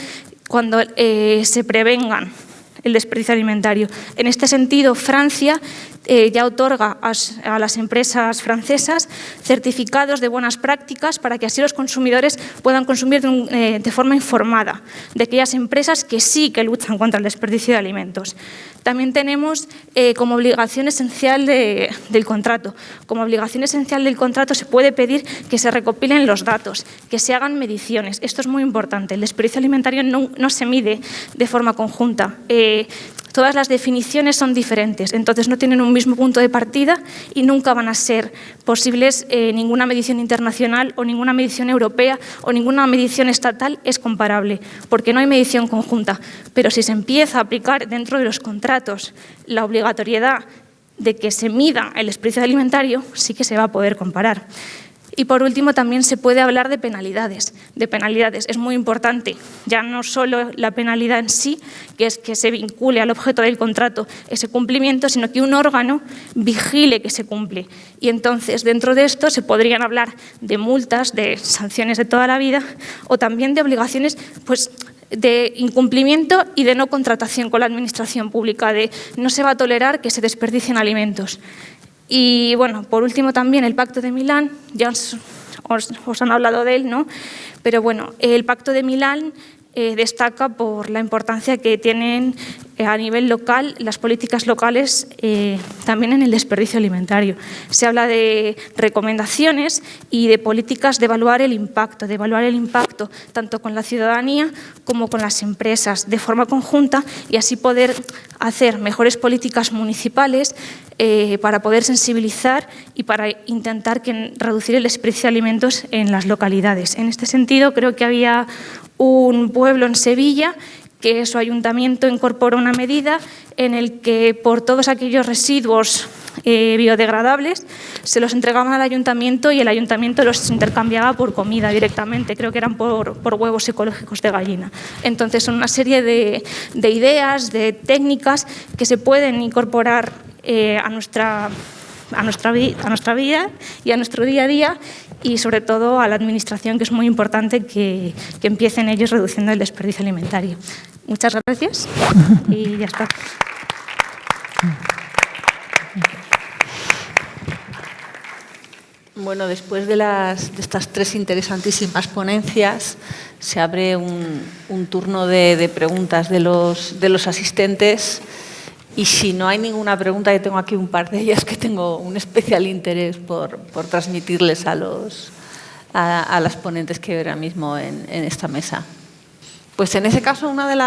cuando se prevengan el desperdicio alimentario. En este sentido, Francia ya otorga a las empresas francesas certificados de buenas prácticas para que así los consumidores puedan consumir de forma informada de aquellas empresas que sí que luchan contra el desperdicio de alimentos. También tenemos como obligación esencial del contrato. Como obligación esencial del contrato se puede pedir que se recopilen los datos, que se hagan mediciones. Esto es muy importante. El desperdicio alimentario no se mide de forma conjunta. todas las definiciones son diferentes, entonces no tienen un mismo punto de partida y nunca van a ser posibles ninguna medición internacional o ninguna medición europea o ninguna medición estatal es comparable, porque no hay medición conjunta. Pero si se empieza a aplicar dentro de los contratos la obligatoriedad de que se mida el desperdicio alimentario, sí que se va a poder comparar. Y por último, también se puede hablar de penalidades. Es muy importante, ya no solo la penalidad en sí, que es que se vincule al objeto del contrato ese cumplimiento, sino que un órgano vigile que se cumple. Y entonces, dentro de esto, se podrían hablar de multas, de sanciones de toda la vida, o también de obligaciones, pues, de incumplimiento y de no contratación con la administración pública, de no se va a tolerar que se desperdicien alimentos. Y bueno, por último también el Pacto de Milán, ya os han hablado de él, ¿no? Pero bueno, el Pacto de Milán destaca por la importancia que tienen a nivel local las políticas locales también en el desperdicio alimentario. Se habla de recomendaciones y de políticas de evaluar el impacto tanto con la ciudadanía como con las empresas de forma conjunta y así poder hacer mejores políticas municipales para poder sensibilizar y para intentar reducir el desperdicio de alimentos en las localidades. En este sentido, creo que había un pueblo en Sevilla que su ayuntamiento incorporó una medida en el que por todos aquellos residuos biodegradables se los entregaban al ayuntamiento y el ayuntamiento los intercambiaba por comida directamente, creo que eran por huevos ecológicos de gallina. Entonces son una serie de ideas, de técnicas que se pueden incorporar a nuestra vida y a nuestro día a día y sobre todo a la administración, que es muy importante que empiecen ellos reduciendo el desperdicio alimentario. Muchas gracias y ya está. Bueno, después de estas tres interesantísimas ponencias, se abre un turno de preguntas de los asistentes. Y si no hay ninguna pregunta, yo tengo aquí un par de ellas que tengo un especial interés por transmitirles a las ponentes que ahora mismo en esta mesa. Pues en ese caso, una de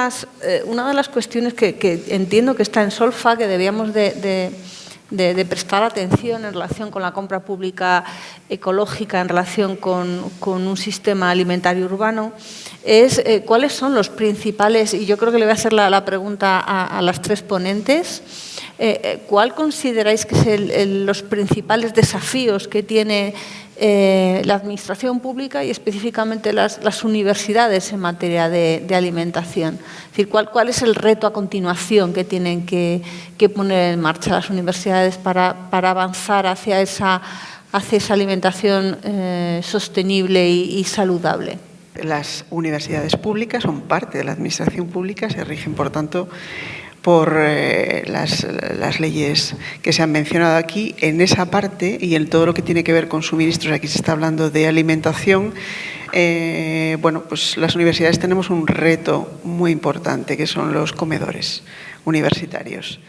las cuestiones que entiendo que está en solfa, que debíamos de prestar atención en relación con la compra pública ecológica, en relación con un sistema alimentario urbano, es cuáles son los principales, y yo creo que le voy a hacer la pregunta a las tres ponentes, ¿cuál consideráis que es los principales desafíos que tiene la administración pública y específicamente las universidades en materia de alimentación? Es decir, ¿cuál es el reto a continuación que tienen que poner en marcha las universidades para avanzar hacia esa alimentación sostenible y saludable? Las universidades públicas son parte de la administración pública, se rigen, por tanto, por las leyes que se han mencionado aquí. En esa parte y en todo lo que tiene que ver con suministros, aquí se está hablando de alimentación, bueno, pues las universidades tenemos un reto muy importante, que son los comedores universitarios.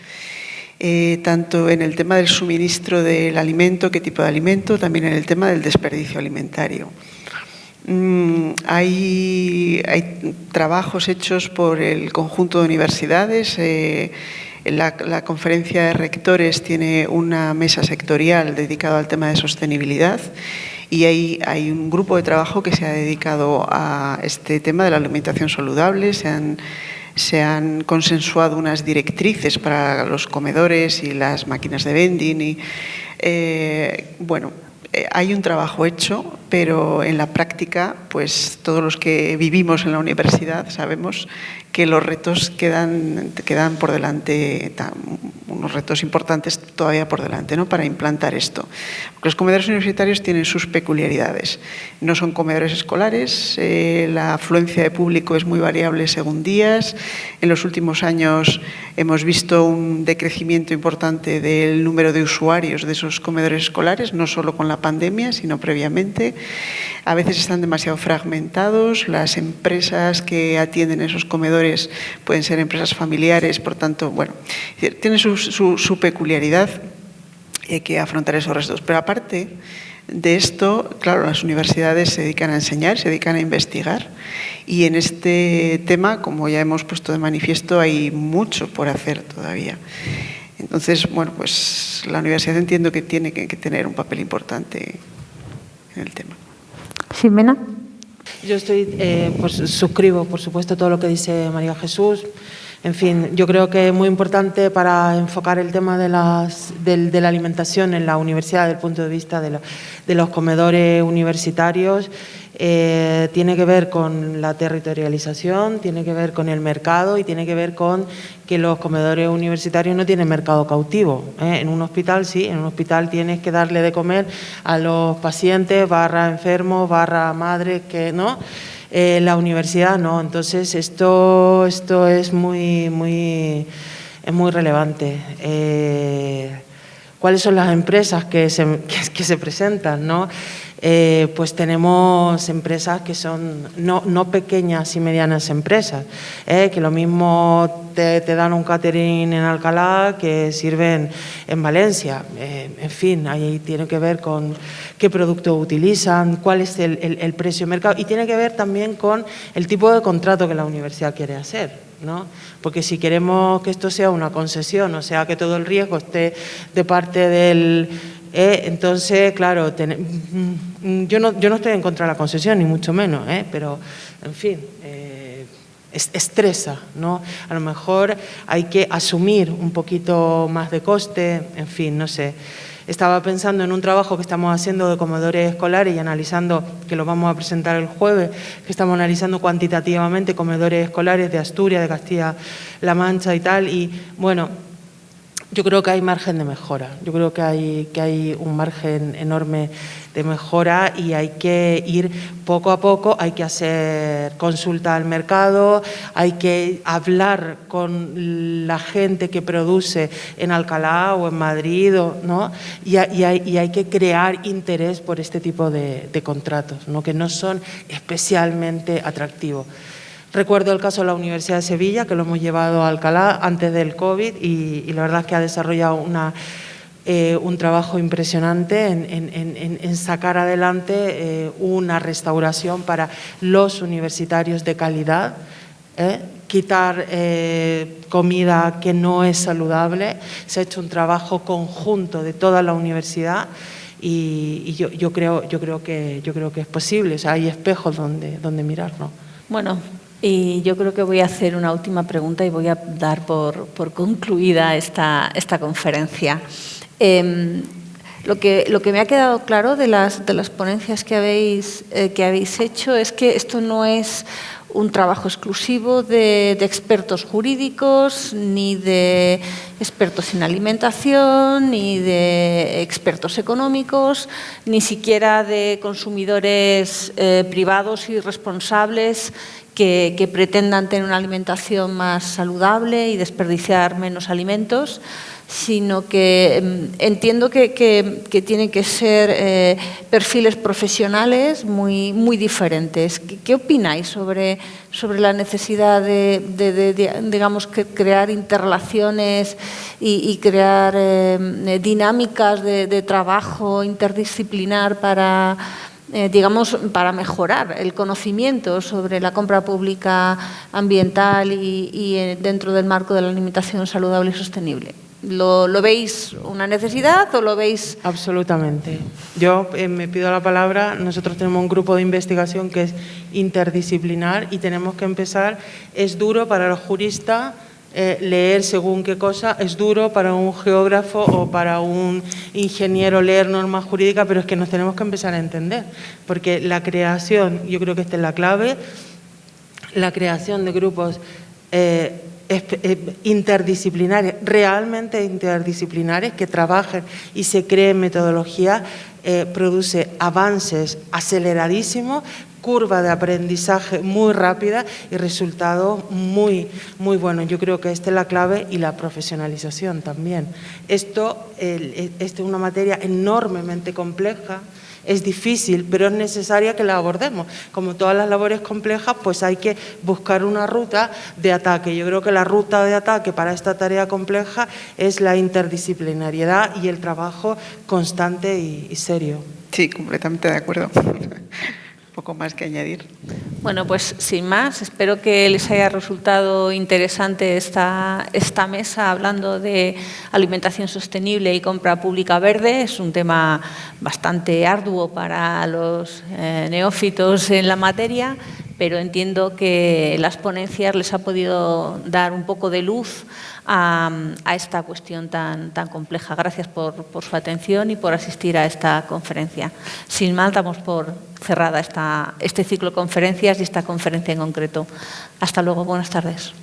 Tanto en el tema del suministro del alimento, qué tipo de alimento, también en el tema del desperdicio alimentario. Hay trabajos hechos por el conjunto de universidades. La conferencia de rectores tiene una mesa sectorial dedicada al tema de sostenibilidad y hay un grupo de trabajo que se ha dedicado a este tema de la alimentación saludable. Se han consensuado unas directrices para los comedores y las máquinas de vending y bueno, hay un trabajo hecho, pero en la práctica, pues todos los que vivimos en la universidad sabemos que los retos quedan por delante, unos retos importantes todavía por delante, ¿no?, para implantar esto. Porque los comedores universitarios tienen sus peculiaridades. No son comedores escolares, la afluencia de público es muy variable según días. En los últimos años hemos visto un decrecimiento importante del número de usuarios de esos comedores escolares, no solo con la pandemia, sino previamente. A veces están demasiado fragmentados, las empresas que atienden esos comedores pueden ser empresas familiares, por tanto, bueno, tienen su peculiaridad y hay que afrontar esos retos. Pero aparte, de esto, claro, las universidades se dedican a enseñar, se dedican a investigar, y en este tema, como ya hemos puesto de manifiesto, hay mucho por hacer todavía. Entonces, bueno, pues la universidad entiendo que tiene que tener un papel importante en el tema. Ximena. Yo pues suscribo, por supuesto, todo lo que dice María Jesús. En fin, yo creo que es muy importante para enfocar el tema de la alimentación en la universidad desde el punto de vista de los comedores universitarios. Tiene que ver con la territorialización, tiene que ver con el mercado y tiene que ver con que los comedores universitarios no tienen mercado cautivo. En un hospital sí, en un hospital tienes que darle de comer a los pacientes, /enfermos, /madres, que no. La universidad no, entonces esto es muy relevante. ¿Cuáles son las empresas que se presentan, no? Pues tenemos empresas que son no pequeñas y medianas empresas, que lo mismo te dan un catering en Alcalá que sirven en Valencia. En fin, ahí tiene que ver con qué producto utilizan, cuál es el precio de mercado, y tiene que ver también con el tipo de contrato que la universidad quiere hacer, ¿no? Porque si queremos que esto sea una concesión, o sea, que todo el riesgo esté de parte del... entonces, claro, yo no estoy en contra de la concesión, ni mucho menos, pero, en fin, estresa, ¿no? A lo mejor hay que asumir un poquito más de coste, en fin, no sé. Estaba pensando en un trabajo que estamos haciendo de comedores escolares y analizando, que lo vamos a presentar el jueves, que estamos analizando cuantitativamente comedores escolares de Asturias, de Castilla-La Mancha y tal, y bueno, yo creo que hay margen de mejora, yo creo que hay un margen enorme de mejora y hay que ir poco a poco, hay que hacer consulta al mercado, hay que hablar con la gente que produce en Alcalá o en Madrid, ¿no? y hay que crear interés por este tipo de contratos, ¿no? Que no son especialmente atractivos. Recuerdo el caso de la Universidad de Sevilla, que lo hemos llevado a Alcalá antes del COVID y la verdad es que ha desarrollado un trabajo impresionante en sacar adelante una restauración para los universitarios de calidad, quitar comida que no es saludable. Se ha hecho un trabajo conjunto de toda la universidad y yo creo que es posible. O sea, hay espejos donde mirar, ¿no? Bueno, y yo creo que voy a hacer una última pregunta y voy a dar por concluida esta conferencia. Lo que me ha quedado claro de las ponencias que habéis hecho es que esto no es un trabajo exclusivo de expertos jurídicos, ni de expertos en alimentación, ni de expertos económicos, ni siquiera de consumidores privados y responsables que pretendan tener una alimentación más saludable y desperdiciar menos alimentos, sino que entiendo que tienen que ser perfiles profesionales muy diferentes. ¿Qué opináis sobre la necesidad de digamos, crear interrelaciones y crear dinámicas de trabajo interdisciplinar para mejorar el conocimiento sobre la compra pública ambiental y dentro del marco de la alimentación saludable y sostenible? ¿Lo veis una necesidad o lo veis...? Absolutamente. Yo me pido la palabra. Nosotros tenemos un grupo de investigación que es interdisciplinar y tenemos que empezar. Es duro para los juristas leer según qué cosa, es duro para un geógrafo o para un ingeniero leer normas jurídicas, pero es que nos tenemos que empezar a entender, porque la creación, yo creo que esta es la clave, la creación de grupos interdisciplinares, realmente interdisciplinares, que trabajen y se creen metodologías, produce avances aceleradísimos, curva de aprendizaje muy rápida y resultados muy buenos. Yo creo que esta es la clave, y la profesionalización también. Esto es una materia enormemente compleja Es difícil, pero es necesaria que la abordemos. Como todas las labores complejas, pues hay que buscar una ruta de ataque. Yo creo que la ruta de ataque para esta tarea compleja es la interdisciplinariedad y el trabajo constante y serio. Sí, completamente de acuerdo. Poco más que añadir. Bueno, pues sin más, espero que les haya resultado interesante esta mesa hablando de alimentación sostenible y compra pública verde. Es un tema bastante arduo para los neófitos en la materia, pero entiendo que las ponencias les ha podido dar un poco de luz a esta cuestión tan compleja. Gracias por su atención y por asistir a esta conferencia. Sin más, damos por cerrada este ciclo de conferencias y esta conferencia en concreto. Hasta luego, buenas tardes.